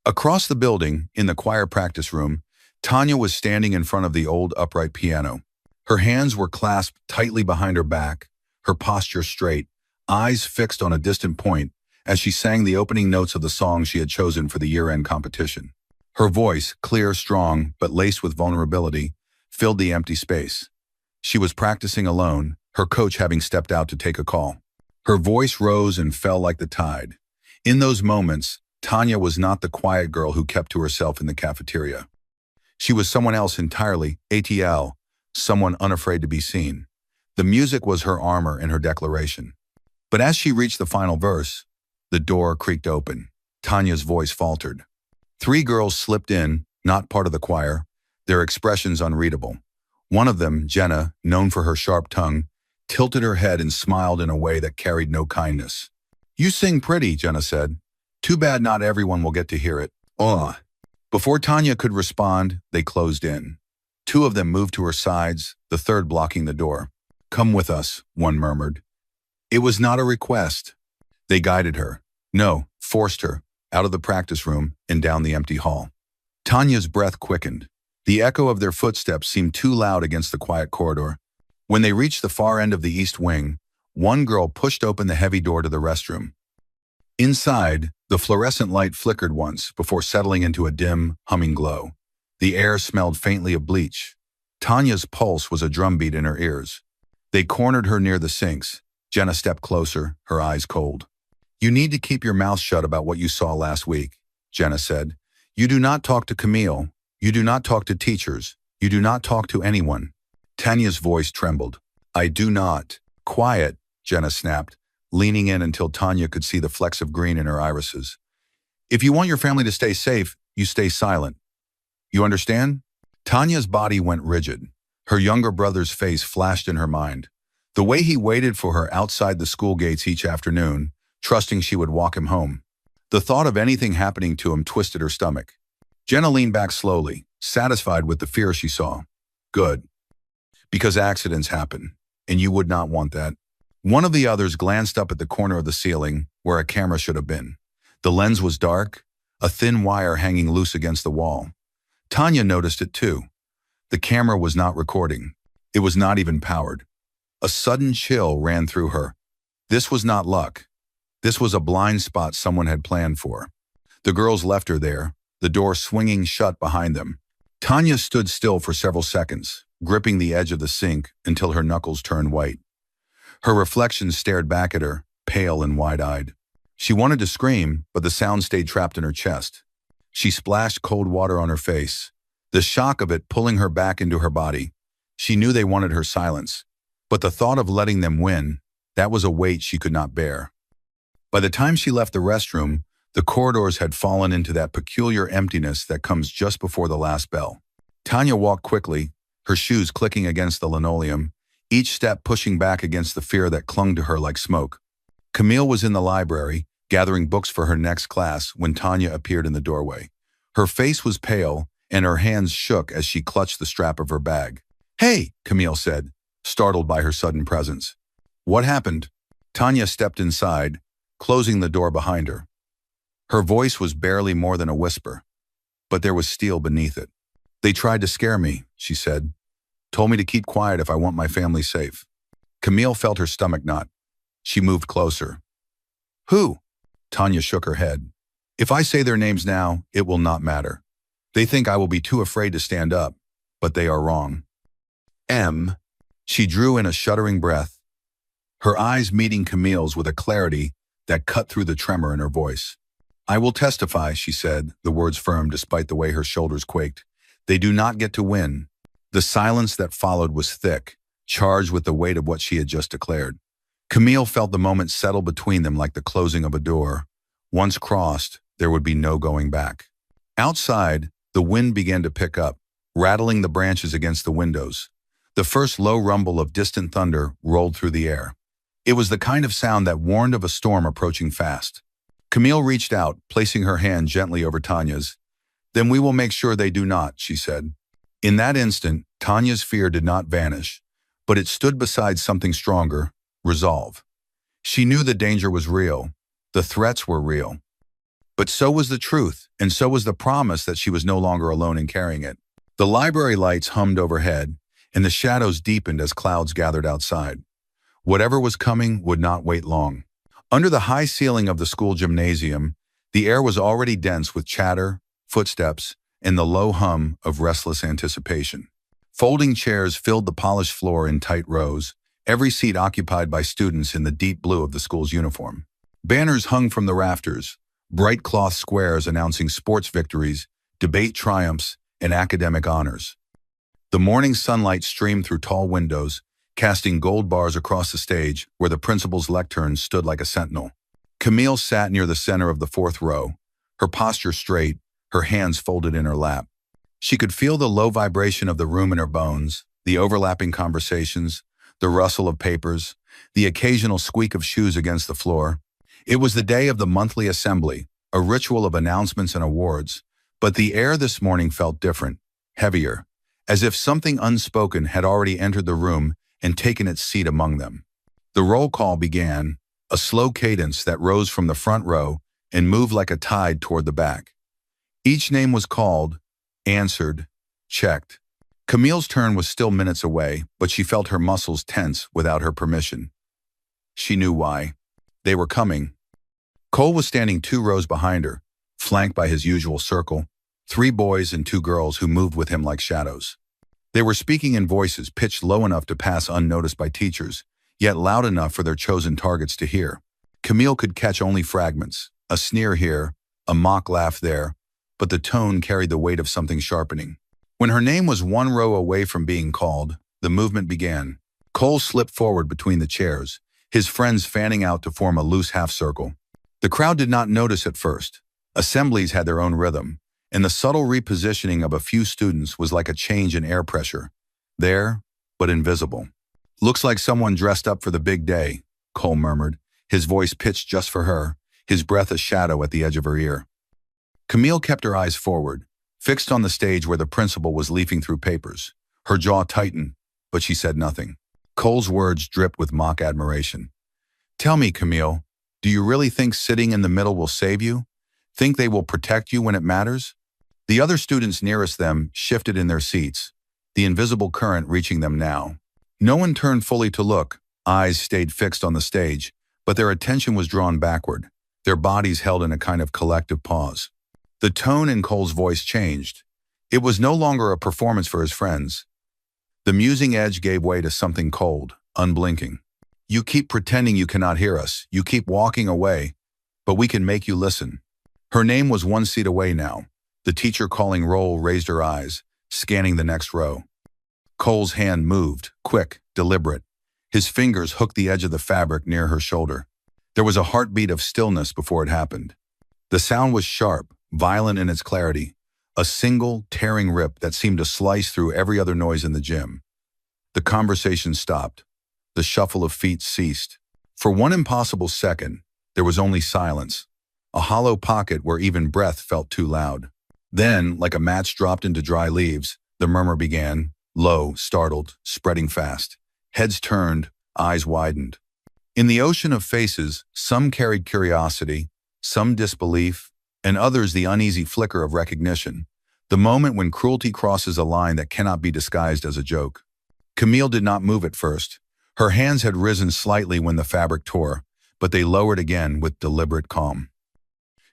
Across the building, in the choir practice room, Tanya was standing in front of the old upright piano. Her hands were clasped tightly behind her back, her posture straight, eyes fixed on a distant point as she sang the opening notes of the song she had chosen for the year-end competition. Her voice, clear, strong, but laced with vulnerability, filled the empty space. She was practicing alone, her coach having stepped out to take a call. Her voice rose and fell like the tide. In those moments, Tanya was not the quiet girl who kept to herself in the cafeteria. She was someone else entirely, ATL, someone unafraid to be seen. The music was her armor and her declaration. But as she reached the final verse, the door creaked open. Tanya's voice faltered. 3 girls slipped in, not part of the choir, their expressions unreadable. One of them, Jenna, known for her sharp tongue, tilted her head and smiled in a way that carried no kindness. "You sing pretty," Jenna said. "Too bad not everyone will get to hear it." Ugh. Before Tanya could respond, they closed in. 2 of them moved to her sides, the third blocking the door. "Come with us," one murmured. It was not a request. They guided her. No, forced her, out of the practice room and down the empty hall. Tanya's breath quickened. The echo of their footsteps seemed too loud against the quiet corridor. When they reached the far end of the east wing, one girl pushed open the heavy door to the restroom. Inside, the fluorescent light flickered once before settling into a dim, humming glow. The air smelled faintly of bleach. Tanya's pulse was a drumbeat in her ears. They cornered her near the sinks. Jenna stepped closer, her eyes cold. "You need to keep your mouth shut about what you saw last week," Jenna said. "You do not talk to Camille. You do not talk to teachers. You do not talk to anyone." Tanya's voice trembled. "I do not." "Quiet," Jenna snapped, leaning in until Tanya could see the flecks of green in her irises. "If you want your family to stay safe, you stay silent. You understand?" Tanya's body went rigid. Her younger brother's face flashed in her mind. The way he waited for her outside the school gates each afternoon, trusting she would walk him home. The thought of anything happening to him twisted her stomach. Jenna leaned back slowly, satisfied with the fear she saw. "Good. Because accidents happen, and you would not want that." One of the others glanced up at the corner of the ceiling, where a camera should have been. The lens was dark, a thin wire hanging loose against the wall. Tanya noticed it too. The camera was not recording. It was not even powered. A sudden chill ran through her. This was not luck. This was a blind spot someone had planned for. The girls left her there, the door swinging shut behind them. Tanya stood still for several seconds, gripping the edge of the sink until her knuckles turned white. Her reflection stared back at her, pale and wide-eyed. She wanted to scream, but the sound stayed trapped in her chest. She splashed cold water on her face, the shock of it pulling her back into her body. She knew they wanted her silence, but the thought of letting them win, that was a weight she could not bear. By the time she left the restroom, the corridors had fallen into that peculiar emptiness that comes just before the last bell. Tanya walked quickly, her shoes clicking against the linoleum, each step pushing back against the fear that clung to her like smoke. Camille was in the library, gathering books for her next class when Tanya appeared in the doorway. Her face was pale, and her hands shook as she clutched the strap of her bag. "Hey," Camille said, startled by her sudden presence. "What happened?" Tanya stepped inside, closing the door behind her. Her voice was barely more than a whisper, but there was steel beneath it. "They tried to scare me," she said. "Told me to keep quiet if I want my family safe." Camille felt her stomach knot. She moved closer. "Who?" Tanya shook her head. "If I say their names now, it will not matter. They think I will be too afraid to stand up, but they are wrong." M. She drew in a shuddering breath, her eyes meeting Camille's with a clarity that cut through the tremor in her voice. "I will testify," she said, the words firm despite the way her shoulders quaked. "They do not get to win." The silence that followed was thick, charged with the weight of what she had just declared. Camille felt the moment settle between them like the closing of a door. Once crossed, there would be no going back. Outside, the wind began to pick up, rattling the branches against the windows. The first low rumble of distant thunder rolled through the air. It was the kind of sound that warned of a storm approaching fast. Camille reached out, placing her hand gently over Tanya's. "Then we will make sure they do not," she said. In that instant, Tanya's fear did not vanish, but it stood beside something stronger, resolve. She knew the danger was real. The threats were real. But so was the truth, and so was the promise that she was no longer alone in carrying it. The library lights hummed overhead, and the shadows deepened as clouds gathered outside. Whatever was coming would not wait long. Under the high ceiling of the school gymnasium, the air was already dense with chatter, footsteps, and the low hum of restless anticipation. Folding chairs filled the polished floor in tight rows, every seat occupied by students in the deep blue of the school's uniform. Banners hung from the rafters, bright cloth squares announcing sports victories, debate triumphs, and academic honors. The morning sunlight streamed through tall windows, casting gold bars across the stage where the principal's lectern stood like a sentinel. Camille sat near the center of the fourth row, her posture straight, her hands folded in her lap. She could feel the low vibration of the room in her bones, the overlapping conversations, the rustle of papers, the occasional squeak of shoes against the floor. It was the day of the monthly assembly, a ritual of announcements and awards, but the air this morning felt different, heavier, as if something unspoken had already entered the room and taken its seat among them. The roll call began, a slow cadence that rose from the front row and moved like a tide toward the back. Each name was called, answered, checked. Camille's turn was still minutes away, but she felt her muscles tense without her permission. She knew why. They were coming. Cole was standing 2 rows behind her, flanked by his usual circle, 3 boys and 2 girls who moved with him like shadows. They were speaking in voices pitched low enough to pass unnoticed by teachers, yet loud enough for their chosen targets to hear. Camille could catch only fragments, a sneer here, a mock laugh there, but the tone carried the weight of something sharpening. When her name was 1 row away from being called, the movement began. Cole slipped forward between the chairs, his friends fanning out to form a loose half-circle. The crowd did not notice at first. Assemblies had their own rhythm, and the subtle repositioning of a few students was like a change in air pressure. There, but invisible. "Looks like someone dressed up for the big day," Cole murmured, his voice pitched just for her, his breath a shadow at the edge of her ear. Camille kept her eyes forward, fixed on the stage where the principal was leafing through papers. Her jaw tightened, but she said nothing. Cole's words dripped with mock admiration. "Tell me, Camille, do you really think sitting in the middle will save you? Think they will protect you when it matters?" The other students nearest them shifted in their seats, the invisible current reaching them now. No one turned fully to look, eyes stayed fixed on the stage, but their attention was drawn backward, their bodies held in a kind of collective pause. The tone in Cole's voice changed. It was no longer a performance for his friends. The musing edge gave way to something cold, unblinking. "You keep pretending you cannot hear us. You keep walking away, but we can make you listen." Her name was 1 seat away now. The teacher calling roll raised her eyes, scanning the next row. Cole's hand moved, quick, deliberate. His fingers hooked the edge of the fabric near her shoulder. There was a heartbeat of stillness before it happened. The sound was sharp, violent in its clarity, a single, tearing rip that seemed to slice through every other noise in the gym. The conversation stopped. The shuffle of feet ceased. For 1 impossible second, there was only silence, a hollow pocket where even breath felt too loud. Then, like a match dropped into dry leaves, the murmur began, low, startled, spreading fast. Heads turned, eyes widened. In the ocean of faces, some carried curiosity, some disbelief, and others the uneasy flicker of recognition, the moment when cruelty crosses a line that cannot be disguised as a joke. Camille did not move at first. Her hands had risen slightly when the fabric tore, but they lowered again with deliberate calm.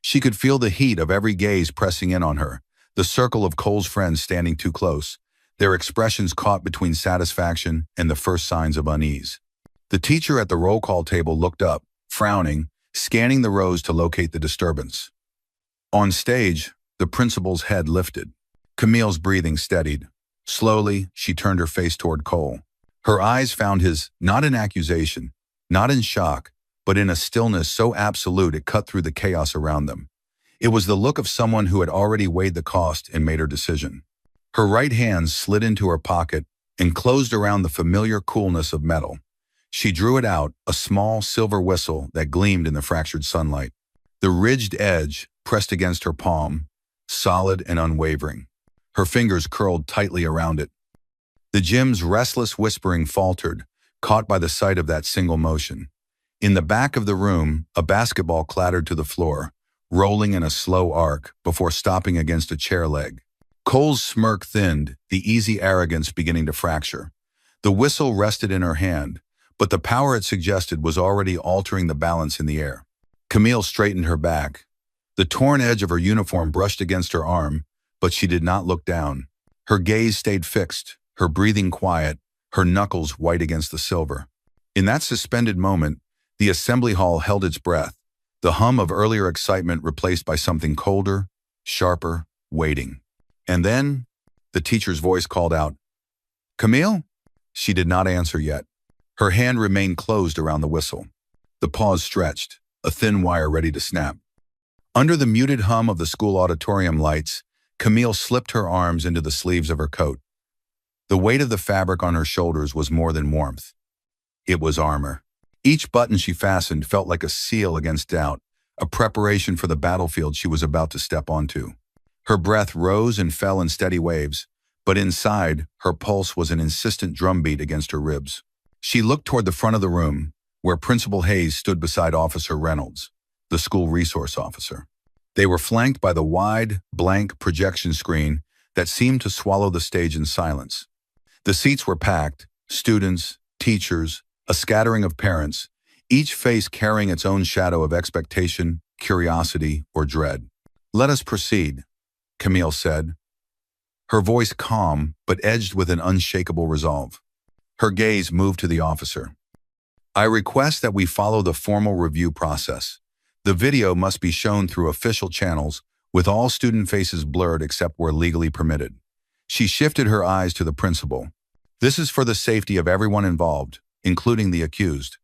She could feel the heat of every gaze pressing in on her, the circle of Cole's friends standing too close, their expressions caught between satisfaction and the first signs of unease. The teacher at the roll call table looked up, frowning, scanning the rows to locate the disturbance. On stage, the principal's head lifted. Camille's breathing steadied. Slowly, she turned her face toward Cole. Her eyes found his, not in accusation, not in shock, but in a stillness so absolute it cut through the chaos around them. It was the look of someone who had already weighed the cost and made her decision. Her right hand slid into her pocket and closed around the familiar coolness of metal. She drew it out, a small silver whistle that gleamed in the fractured sunlight. The ridged edge pressed against her palm, solid and unwavering. Her fingers curled tightly around it. The gym's restless whispering faltered, caught by the sight of that single motion. In the back of the room, a basketball clattered to the floor, rolling in a slow arc before stopping against a chair leg. Cole's smirk thinned, the easy arrogance beginning to fracture. The whistle rested in her hand, but the power it suggested was already altering the balance in the air. Camille straightened her back. The torn edge of her uniform brushed against her arm, but she did not look down. Her gaze stayed fixed, her breathing quiet, her knuckles white against the silver. In that suspended moment, the assembly hall held its breath, the hum of earlier excitement replaced by something colder, sharper, waiting. And then, the teacher's voice called out, "Camille?" She did not answer yet. Her hand remained closed around the whistle. The pause stretched, a thin wire ready to snap. Under the muted hum of the school auditorium lights, Camille slipped her arms into the sleeves of her coat. The weight of the fabric on her shoulders was more than warmth. It was armor. Each button she fastened felt like a seal against doubt, a preparation for the battlefield she was about to step onto. Her breath rose and fell in steady waves, but inside, her pulse was an insistent drumbeat against her ribs. She looked toward the front of the room, where Principal Hayes stood beside Officer Reynolds, the school resource officer. They were flanked by the wide, blank projection screen that seemed to swallow the stage in silence. The seats were packed, students, teachers, a scattering of parents, each face carrying its own shadow of expectation, curiosity, or dread. "Let us proceed," Camille said, her voice calm but edged with an unshakable resolve. Her gaze moved to the officer. "I request that we follow the formal review process. The video must be shown through official channels, with all student faces blurred except where legally permitted." She shifted her eyes to the principal. "This is for the safety of everyone involved, including the accused."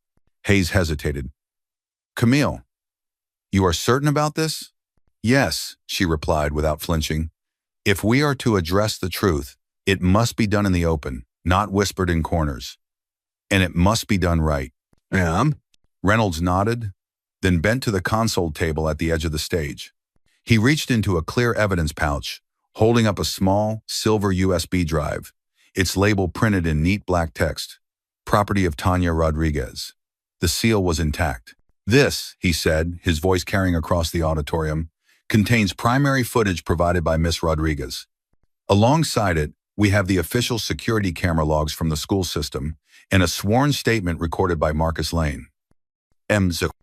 Hayes hesitated. "Camille, you are certain about this?" "Yes," she replied without flinching. "If we are to address the truth, it must be done in the open, not whispered in corners. And it must be done right." Reynolds nodded, then bent to the console table at the edge of the stage. He reached into a clear evidence pouch, holding up a small, silver USB drive, its label printed in neat black text, "Property of Tanya Rodriguez." The seal was intact. "This," he said, his voice carrying across the auditorium, "contains primary footage provided by Miss Rodriguez. Alongside it, we have the official security camera logs from the school system and a sworn statement recorded by Marcus Lane."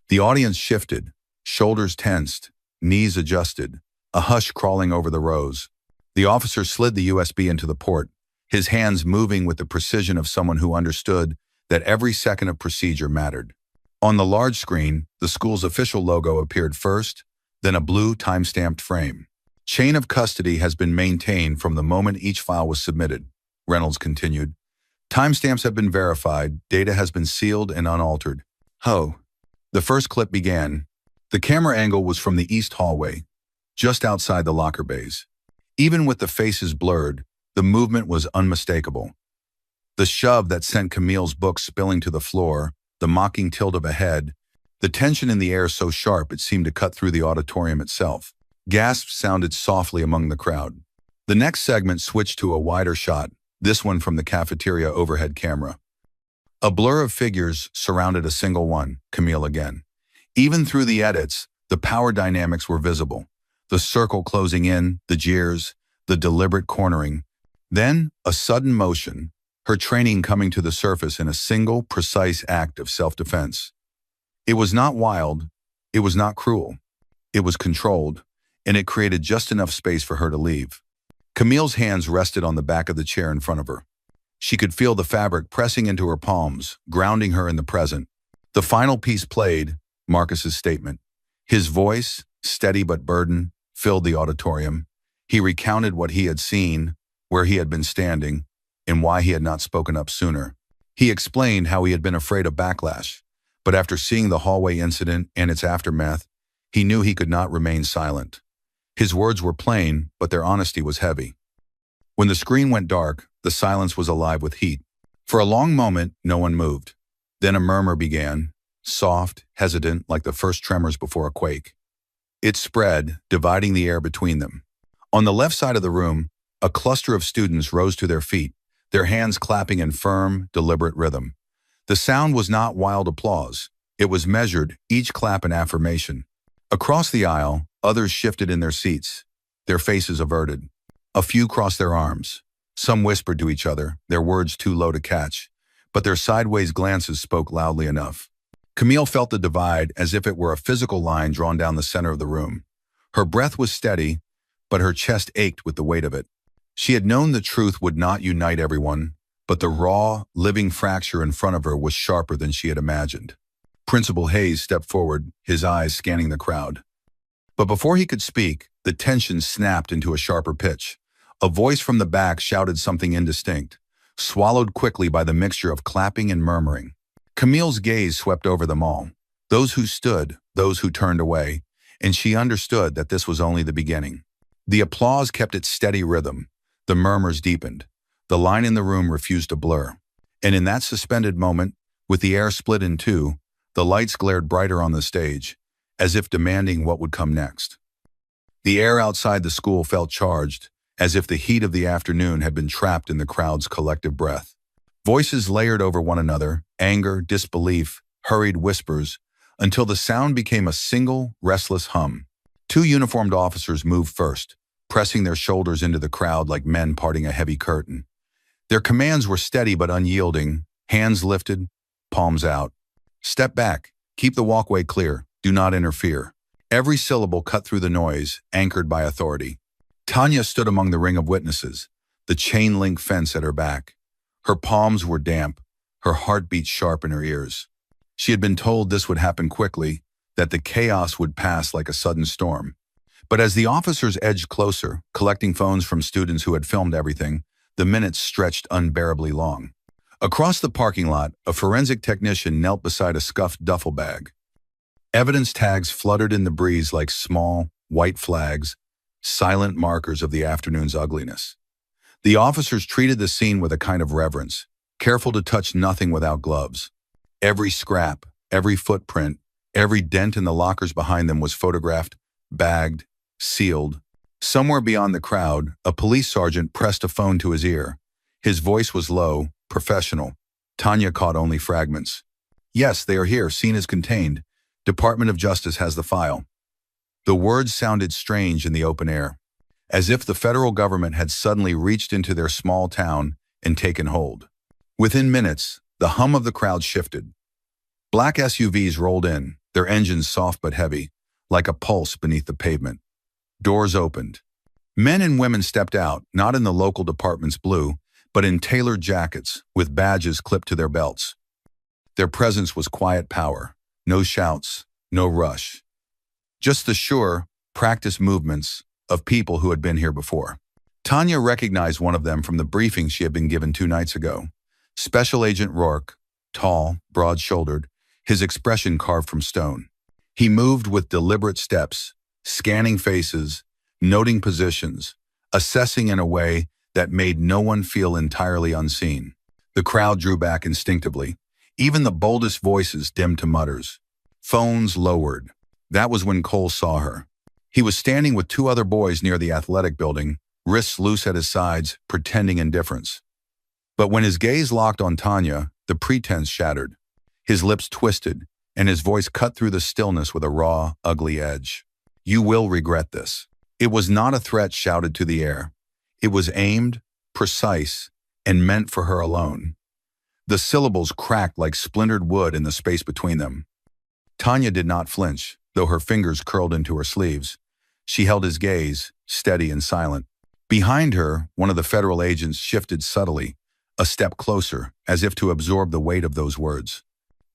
The audience shifted, shoulders tensed, knees adjusted, a hush crawling over the rows. The officer slid the USB into the port, his hands moving with the precision of someone who understood that every second of procedure mattered. On the large screen, the school's official logo appeared first, then a blue time-stamped frame. "Chain of custody has been maintained from the moment each file was submitted," Reynolds continued. "Timestamps have been verified, data has been sealed and unaltered." The first clip began. The camera angle was from the east hallway, just outside the locker bays. Even with the faces blurred, the movement was unmistakable. The shove that sent Camille's book spilling to the floor, the mocking tilt of a head, the tension in the air so sharp it seemed to cut through the auditorium itself. Gasps sounded softly among the crowd. The next segment switched to a wider shot, this one from the cafeteria overhead camera. A blur of figures surrounded a single one, Camille again. Even through the edits, the power dynamics were visible. The circle closing in, the jeers, the deliberate cornering. Then, a sudden motion, her training coming to the surface in a single, precise act of self-defense. It was not wild, it was not cruel. It was controlled, and it created just enough space for her to leave. Camille's hands rested on the back of the chair in front of her. She could feel the fabric pressing into her palms, grounding her in the present. The final piece played, Marcus's statement. His voice, steady but burdened, filled the auditorium. He recounted what he had seen, where he had been standing, and why he had not spoken up sooner. He explained how he had been afraid of backlash, but after seeing the hallway incident and its aftermath, he knew he could not remain silent. His words were plain, but their honesty was heavy. When the screen went dark, the silence was alive with heat. For a long moment, no one moved. Then a murmur began, soft, hesitant, like the first tremors before a quake. It spread, dividing the air between them. On the left side of the room, a cluster of students rose to their feet, their hands clapping in firm, deliberate rhythm. The sound was not wild applause. It was measured, each clap an affirmation. Across the aisle, Others shifted in their seats, their faces averted. A few crossed their arms. Some whispered to each other, their words too low to catch, but their sideways glances spoke loudly enough. Camille felt the divide as if it were a physical line drawn down the center of the room. Her breath was steady, but her chest ached with the weight of it. She had known the truth would not unite everyone, but the raw, living fracture in front of her was sharper than she had imagined. Principal Hayes stepped forward, his eyes scanning the crowd. But before he could speak, the tension snapped into a sharper pitch. A voice from the back shouted something indistinct, swallowed quickly by the mixture of clapping and murmuring. Camille's gaze swept over them all, those who stood, those who turned away, and she understood that this was only the beginning. The applause kept its steady rhythm. The murmurs deepened. The line in the room refused to blur. And in that suspended moment, with the air split in two, the lights glared brighter on the stage, as if demanding what would come next. The air outside the school felt charged, as if the heat of the afternoon had been trapped in the crowd's collective breath. Voices layered over one another, anger, disbelief, hurried whispers, until the sound became a single, restless hum. Two uniformed officers moved first, pressing their shoulders into the crowd like men parting a heavy curtain. Their commands were steady but unyielding, hands lifted, palms out. Step back, keep the walkway clear, do not interfere. Every syllable cut through the noise, anchored by authority. Tanya stood among the ring of witnesses, the chain-link fence at her back. Her palms were damp, her heartbeat sharp in her ears. She had been told this would happen quickly, that the chaos would pass like a sudden storm. But as the officers edged closer, collecting phones from students who had filmed everything, the minutes stretched unbearably long. Across the parking lot, a forensic technician knelt beside a scuffed duffel bag. Evidence tags fluttered in the breeze like small, white flags, silent markers of the afternoon's ugliness. The officers treated the scene with a kind of reverence, careful to touch nothing without gloves. Every scrap, every footprint, every dent in the lockers behind them was photographed, bagged, sealed. Somewhere beyond the crowd, a police sergeant pressed a phone to his ear. His voice was low, professional. Tanya caught only fragments. Yes, they are here, scene is contained. Department of Justice has the file. The words sounded strange in the open air, as if the federal government had suddenly reached into their small town and taken hold. Within minutes, the hum of the crowd shifted. Black SUVs rolled in, their engines soft but heavy, like a pulse beneath the pavement. Doors opened. Men and women stepped out, not in the local department's blue, but in tailored jackets, with badges clipped to their belts. Their presence was quiet power, no shouts, no rush. Just the sure, practiced movements of people who had been here before. Tanya recognized one of them from the briefing she had been given 2 nights ago. Special Agent Rourke, tall, broad-shouldered, his expression carved from stone. He moved with deliberate steps, scanning faces, noting positions, assessing in a way that made no one feel entirely unseen. The crowd drew back instinctively. Even the boldest voices dimmed to mutters. Phones lowered. That was when Cole saw her. He was standing with 2 other boys near the athletic building, wrists loose at his sides, pretending indifference. But when his gaze locked on Tanya, the pretense shattered. His lips twisted, and his voice cut through the stillness with a raw, ugly edge. You will regret this. It was not a threat shouted to the air. It was aimed, precise, and meant for her alone. The syllables cracked like splintered wood in the space between them. Tanya did not flinch, though her fingers curled into her sleeves. She held his gaze, steady and silent. Behind her, one of the federal agents shifted subtly, a step closer, as if to absorb the weight of those words.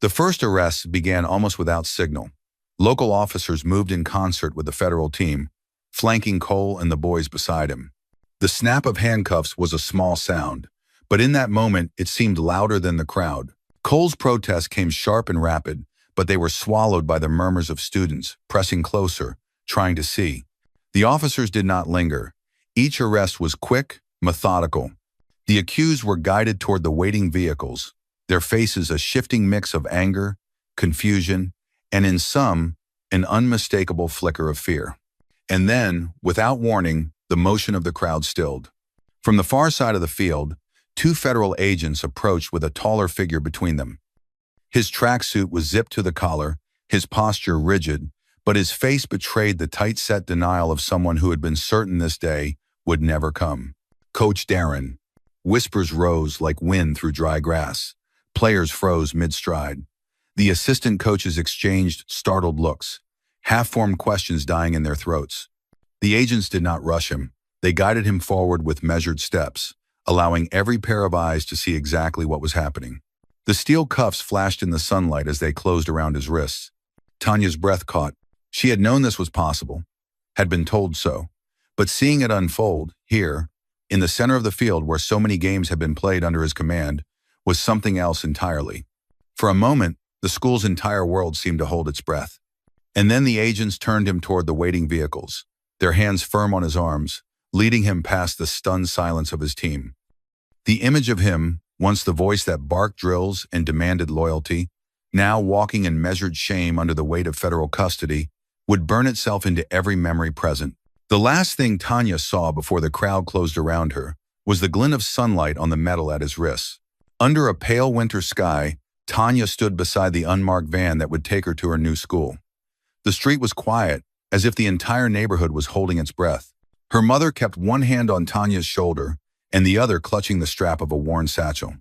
The first arrests began almost without signal. Local officers moved in concert with the federal team, flanking Cole and the boys beside him. The snap of handcuffs was a small sound, but in that moment it seemed louder than the crowd. Cole's protests came sharp and rapid, but they were swallowed by the murmurs of students, pressing closer, trying to see. The officers did not linger. Each arrest was quick, methodical. The accused were guided toward the waiting vehicles, their faces a shifting mix of anger, confusion, and in some, an unmistakable flicker of fear. And then, without warning, the motion of the crowd stilled. From the far side of the field, 2 federal agents approached with a taller figure between them. His tracksuit was zipped to the collar, his posture rigid, but his face betrayed the tight-set denial of someone who had been certain this day would never come. "Coach Darren." Whispers rose like wind through dry grass. Players froze mid-stride. The assistant coaches exchanged startled looks, half-formed questions dying in their throats. The agents did not rush him. They guided him forward with measured steps, allowing every pair of eyes to see exactly what was happening. The steel cuffs flashed in the sunlight as they closed around his wrists. Tanya's breath caught. She had known this was possible, had been told so. But seeing it unfold, here, in the center of the field where so many games had been played under his command, was something else entirely. For a moment, the school's entire world seemed to hold its breath. And then the agents turned him toward the waiting vehicles, their hands firm on his arms, leading him past the stunned silence of his team. The image of him, once the voice that barked drills and demanded loyalty, now walking in measured shame under the weight of federal custody, would burn itself into every memory present. The last thing Tanya saw before the crowd closed around her was the glint of sunlight on the metal at his wrists. Under a pale winter sky, Tanya stood beside the unmarked van that would take her to her new school. The street was quiet, as if the entire neighborhood was holding its breath. Her mother kept one hand on Tanya's shoulder and the other clutching the strap of a worn satchel.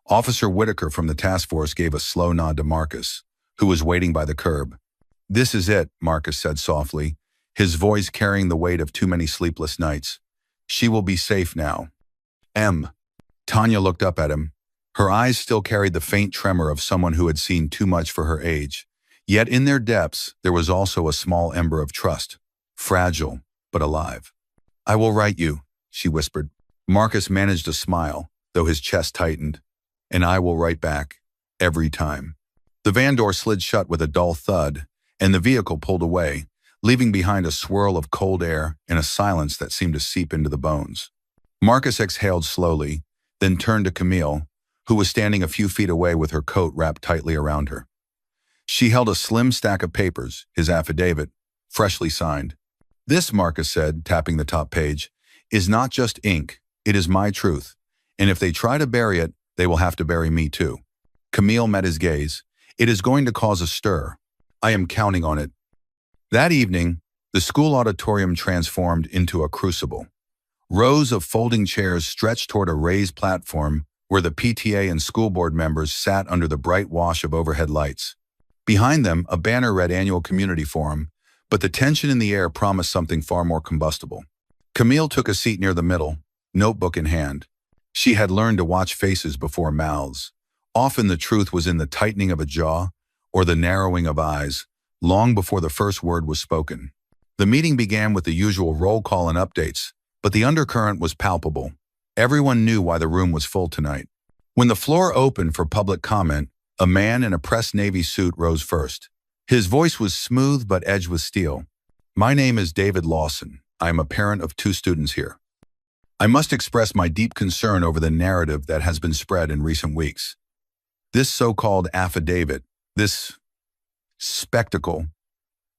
Officer Whitaker from the task force gave a slow nod to Marcus, who was waiting by the curb. "This is it," Marcus said softly, his voice carrying the weight of too many sleepless nights. "She will be safe now." Tanya looked up at him. Her eyes still carried the faint tremor of someone who had seen too much for her age. Yet in their depths, there was also a small ember of trust, fragile but alive. "I will write you," she whispered. Marcus managed a smile, though his chest tightened. "And I will write back, every time." The van door slid shut with a dull thud, and the vehicle pulled away, leaving behind a swirl of cold air and a silence that seemed to seep into the bones. Marcus exhaled slowly, then turned to Camille, who was standing a few feet away with her coat wrapped tightly around her. She held a slim stack of papers, his affidavit, freshly signed. "This," Marcus said, tapping the top page, "is not just ink. It is my truth. And if they try to bury it, they will have to bury me too." Camille met his gaze. "It is going to cause a stir. I am counting on it." That evening, the school auditorium transformed into a crucible. Rows of folding chairs stretched toward a raised platform where the PTA and school board members sat under the bright wash of overhead lights. Behind them, a banner read Annual Community Forum, but the tension in the air promised something far more combustible. Camille took a seat near the middle, notebook in hand. She had learned to watch faces before mouths. Often the truth was in the tightening of a jaw or the narrowing of eyes, long before the first word was spoken. The meeting began with the usual roll call and updates, but the undercurrent was palpable. Everyone knew why the room was full tonight. When the floor opened for public comment, a man in a pressed navy suit rose first. His voice was smooth but edged with steel. "My name is David Lawson. I am a parent of 2 students here. I must express my deep concern over the narrative that has been spread in recent weeks. This so-called affidavit, this spectacle,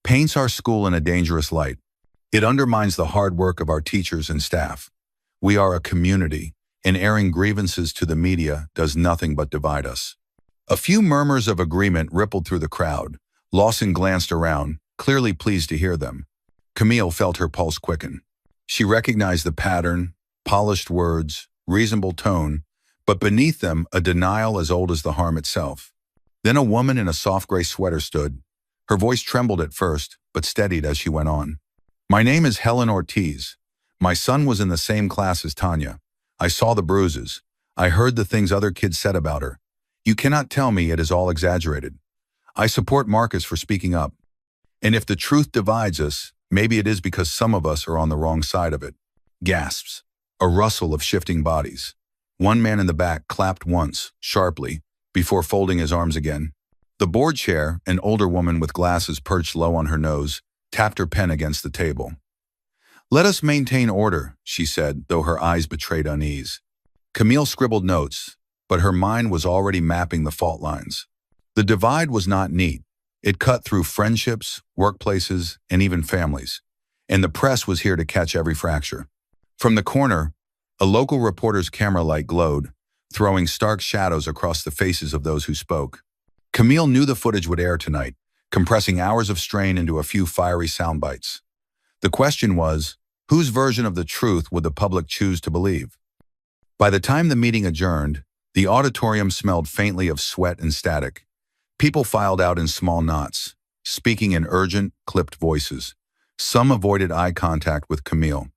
paints our school in a dangerous light. It undermines the hard work of our teachers and staff. We are a community, and airing grievances to the media does nothing but divide us." A few murmurs of agreement rippled through the crowd. Lawson glanced around, clearly pleased to hear them. Camille felt her pulse quicken. She recognized the pattern, polished words, reasonable tone, but beneath them a denial as old as the harm itself. Then a woman in a soft gray sweater stood. Her voice trembled at first, but steadied as she went on. "My name is Helen Ortiz. My son was in the same class as Tanya. I saw the bruises. I heard the things other kids said about her. You cannot tell me it is all exaggerated. I support Marcus for speaking up. And if the truth divides us, maybe it is because some of us are on the wrong side of it." Gasps. A rustle of shifting bodies. One man in the back clapped once, sharply, before folding his arms again. The board chair, an older woman with glasses perched low on her nose, tapped her pen against the table. "Let us maintain order," she said, though her eyes betrayed unease. Camille scribbled notes, but her mind was already mapping the fault lines. The divide was not neat. It cut through friendships, workplaces, and even families. And the press was here to catch every fracture. From the corner, a local reporter's camera light glowed, throwing stark shadows across the faces of those who spoke. Camille knew the footage would air tonight, compressing hours of strain into a few fiery sound bites. The question was, whose version of the truth would the public choose to believe? By the time the meeting adjourned, the auditorium smelled faintly of sweat and static. People filed out in small knots, speaking in urgent, clipped voices. Some avoided eye contact with Camille.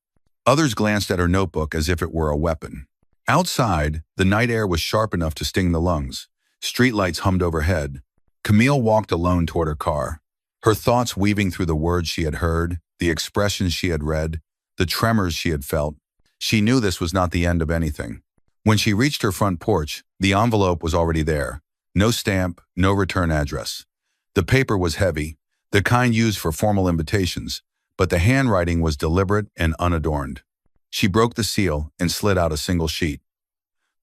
Others glanced at her notebook as if it were a weapon. Outside, the night air was sharp enough to sting the lungs. Streetlights hummed overhead. Camille walked alone toward her car, her thoughts weaving through the words she had heard, the expressions she had read, the tremors she had felt. She knew this was not the end of anything. When she reached her front porch, the envelope was already there. No stamp, no return address. The paper was heavy, the kind used for formal invitations, but the handwriting was deliberate and unadorned. She broke the seal and slid out a single sheet.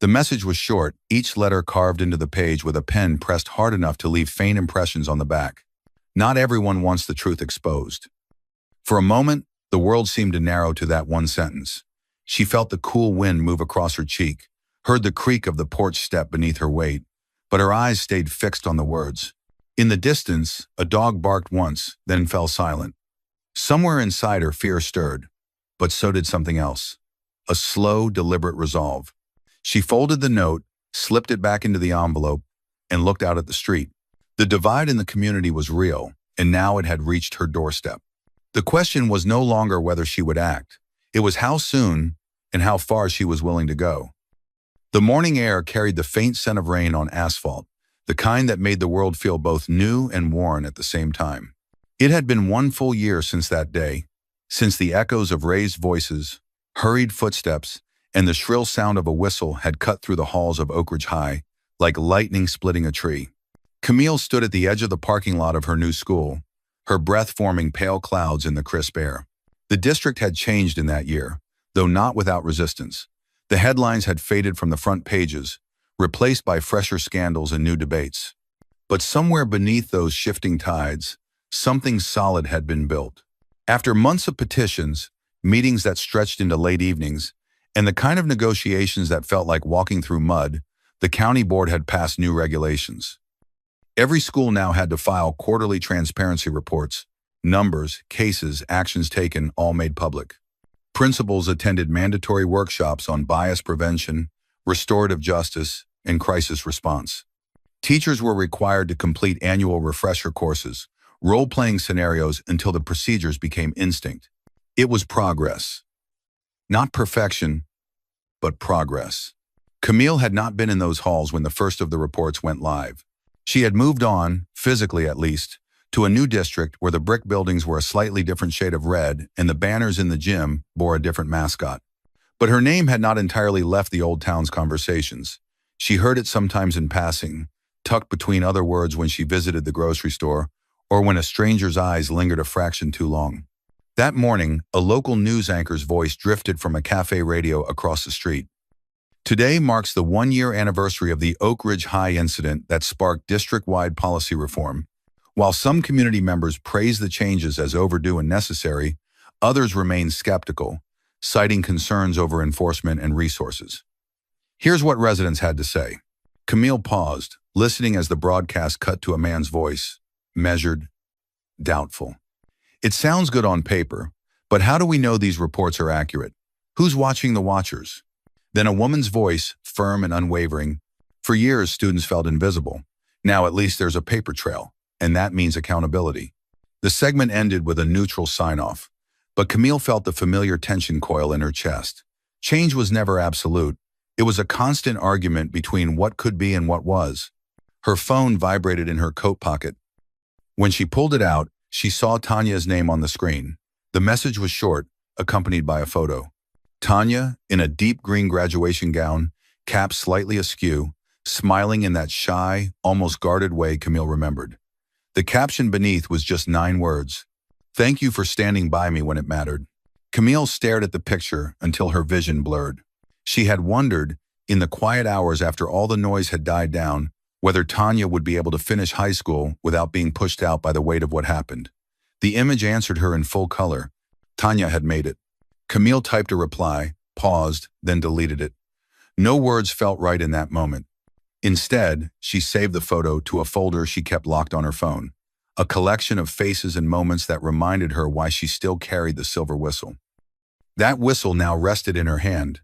The message was short, each letter carved into the page with a pen pressed hard enough to leave faint impressions on the back. Not everyone wants the truth exposed. For a moment, the world seemed to narrow to that one sentence. She felt the cool wind move across her cheek, heard the creak of the porch step beneath her weight, but her eyes stayed fixed on the words. In the distance, a dog barked once, then fell silent. Somewhere inside her, fear stirred, but so did something else. A slow, deliberate resolve. She folded the note, slipped it back into the envelope, and looked out at the street. The divide in the community was real, and now it had reached her doorstep. The question was no longer whether she would act. It was how soon and how far she was willing to go. The morning air carried the faint scent of rain on asphalt, the kind that made the world feel both new and worn at the same time. It had been one full year since that day, since the echoes of raised voices, hurried footsteps, and the shrill sound of a whistle had cut through the halls of Oak Ridge High, like lightning splitting a tree. Camille stood at the edge of the parking lot of her new school, her breath forming pale clouds in the crisp air. The district had changed in that year, though not without resistance. The headlines had faded from the front pages, replaced by fresher scandals and new debates. But somewhere beneath those shifting tides, something solid had been built. After months of petitions, meetings that stretched into late evenings, and the kind of negotiations that felt like walking through mud, the county board had passed new regulations. Every school now had to file quarterly transparency reports, numbers, cases, actions taken, all made public. Principals attended mandatory workshops on bias prevention, restorative justice, and crisis response. Teachers were required to complete annual refresher courses, role-playing scenarios until the procedures became instinct. It was progress. Not perfection, but progress. Camille had not been in those halls when the first of the reports went live. She had moved on, physically at least, to a new district where the brick buildings were a slightly different shade of red and the banners in the gym bore a different mascot. But her name had not entirely left the old town's conversations. She heard it sometimes in passing, tucked between other words when she visited the grocery store, or when a stranger's eyes lingered a fraction too long. That morning, a local news anchor's voice drifted from a cafe radio across the street. Today marks the one-year anniversary of the Oak Ridge High incident that sparked district-wide policy reform. While some community members praised the changes as overdue and necessary, others remained skeptical, citing concerns over enforcement and resources. Here's what residents had to say. Camille paused, listening as the broadcast cut to a man's voice, measured, doubtful. It sounds good on paper, but how do we know these reports are accurate? Who's watching the watchers? Then a woman's voice, firm and unwavering. For years, students felt invisible. Now at least there's a paper trail, and that means accountability. The segment ended with a neutral sign-off, but Camille felt the familiar tension coil in her chest. Change was never absolute. It was a constant argument between what could be and what was. Her phone vibrated in her coat pocket. When she pulled it out, she saw Tanya's name on the screen. The message was short, accompanied by a photo. Tanya, in a deep green graduation gown, cap slightly askew, smiling in that shy, almost guarded way Camille remembered. The caption beneath was just 9 words. "Thank you for standing by me when it mattered." Camille stared at the picture until her vision blurred. She had wondered, in the quiet hours after all the noise had died down, whether Tanya would be able to finish high school without being pushed out by the weight of what happened. The image answered her in full color. Tanya had made it. Camille typed a reply, paused, then deleted it. No words felt right in that moment. Instead, she saved the photo to a folder she kept locked on her phone. a collection of faces and moments that reminded her why she still carried the silver whistle. That whistle now rested in her hand,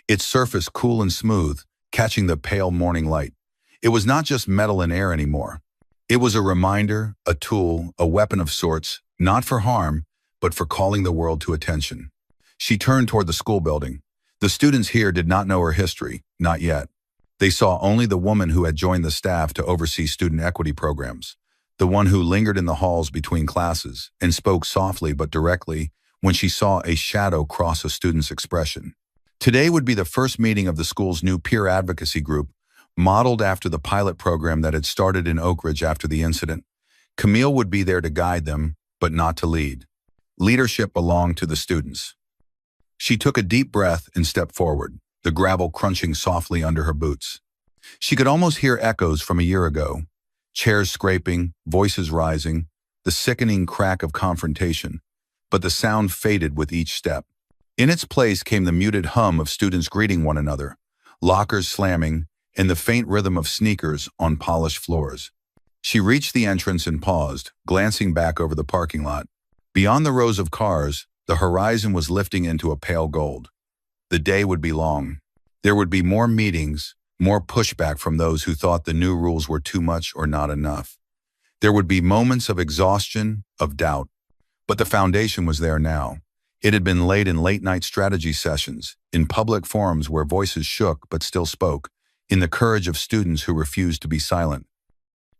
its surface cool and smooth, catching the pale morning light. It was not just metal and air anymore. It was a reminder, a tool, a weapon of sorts, not for harm, but for calling the world to attention. She turned toward the school building. The students here did not know her history, not yet. They saw only the woman who had joined the staff to oversee student equity programs, the one who lingered in the halls between classes and spoke softly but directly when she saw a shadow cross a student's expression. Today would be the first meeting of the school's new peer advocacy group, modeled after the pilot program that had started in Oak Ridge after the incident. Camille would be there to guide them, but not to lead. Leadership belonged to the students. She took a deep breath and stepped forward, the gravel crunching softly under her boots. She could almost hear echoes from a year ago, chairs scraping, voices rising, the sickening crack of confrontation, but the sound faded with each step. In its place came the muted hum of students greeting one another, lockers slamming, and the faint rhythm of sneakers on polished floors. She reached the entrance and paused, glancing back over the parking lot. Beyond the rows of cars, the horizon was lifting into a pale gold. The day would be long. There would be more meetings, more pushback from those who thought the new rules were too much or not enough. There would be moments of exhaustion, of doubt. But the foundation was there now. It had been laid in late-night strategy sessions, in public forums where voices shook but still spoke, in the courage of students who refused to be silent.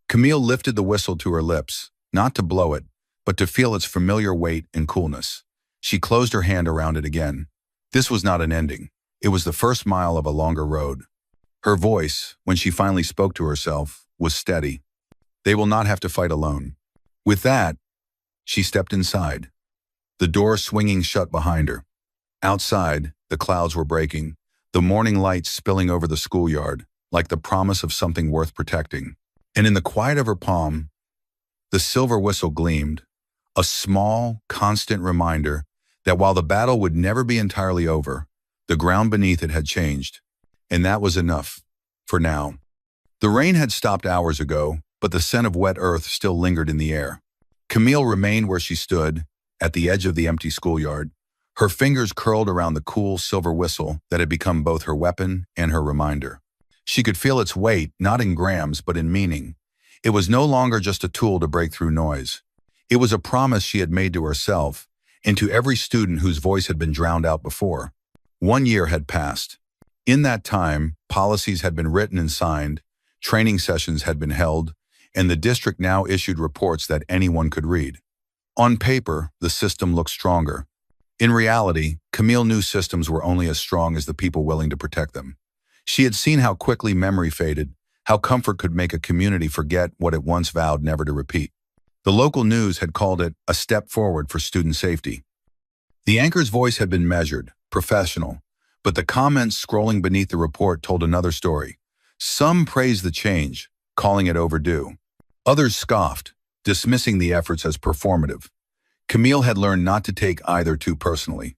Camille lifted the whistle to her lips, not to blow it, but to feel its familiar weight and coolness. She closed her hand around it again. This was not an ending. It was the first mile of a longer road. Her voice, when she finally spoke to herself, was steady. They will not have to fight alone. With that, she stepped inside, the door swinging shut behind her. Outside, the clouds were breaking, the morning light spilling over the schoolyard, like the promise of something worth protecting. And in the quiet of her palm, the silver whistle gleamed, a small, constant reminder that while the battle would never be entirely over, the ground beneath it had changed. And that was enough, for now. The rain had stopped hours ago, but the scent of wet earth still lingered in the air. Camille remained where she stood, at the edge of the empty schoolyard, her fingers curled around the cool silver whistle that had become both her weapon and her reminder. She could feel its weight, not in grams, but in meaning. It was no longer just a tool to break through noise. It was a promise she had made to herself and to every student whose voice had been drowned out before. 1 year had passed. In that time, policies had been written and signed, training sessions had been held, and the district now issued reports that anyone could read. On paper, the system looked stronger. In reality, Camille knew systems were only as strong as the people willing to protect them. She had seen how quickly memory faded, how comfort could make a community forget what it once vowed never to repeat. The local news had called it a step forward for student safety. The anchor's voice had been measured, professional, but the comments scrolling beneath the report told another story. Some praised the change, calling it overdue. Others scoffed, dismissing the efforts as performative. Camille had learned not to take either too personally.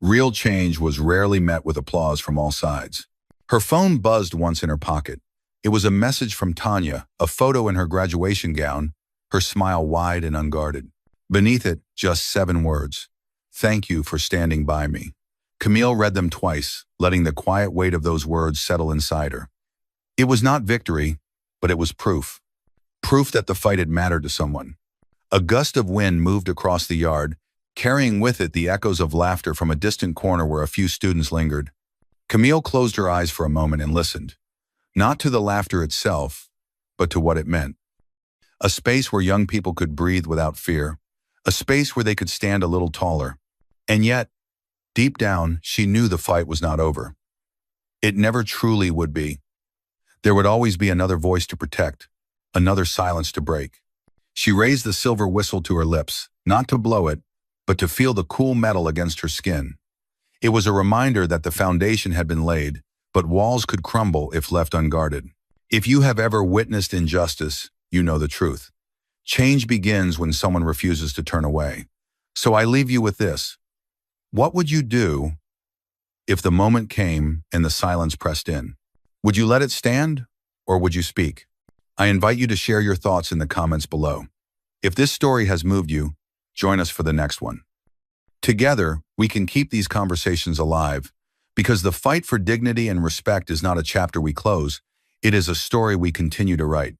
Real change was rarely met with applause from all sides. Her phone buzzed once in her pocket. It was a message from Tanya, a photo in her graduation gown, her smile wide and unguarded. Beneath it, just 7 words. "Thank you for standing by me." Camille read them twice, letting the quiet weight of those words settle inside her. It was not victory, but it was proof. Proof that the fight had mattered to someone. A gust of wind moved across the yard, carrying with it the echoes of laughter from a distant corner where a few students lingered. Camille closed her eyes for a moment and listened, not to the laughter itself, but to what it meant. A space where young people could breathe without fear, a space where they could stand a little taller. And yet, deep down, she knew the fight was not over. It never truly would be. There would always be another voice to protect, another silence to break. She raised the silver whistle to her lips, not to blow it, but to feel the cool metal against her skin. It was a reminder that the foundation had been laid, but walls could crumble if left unguarded. If you have ever witnessed injustice, you know the truth. Change begins when someone refuses to turn away. So I leave you with this. What would you do if the moment came and the silence pressed in? Would you let it stand, or would you speak? I invite you to share your thoughts in the comments below. If this story has moved you, join us for the next one. Together, we can keep these conversations alive, because the fight for dignity and respect is not a chapter we close, it is a story we continue to write.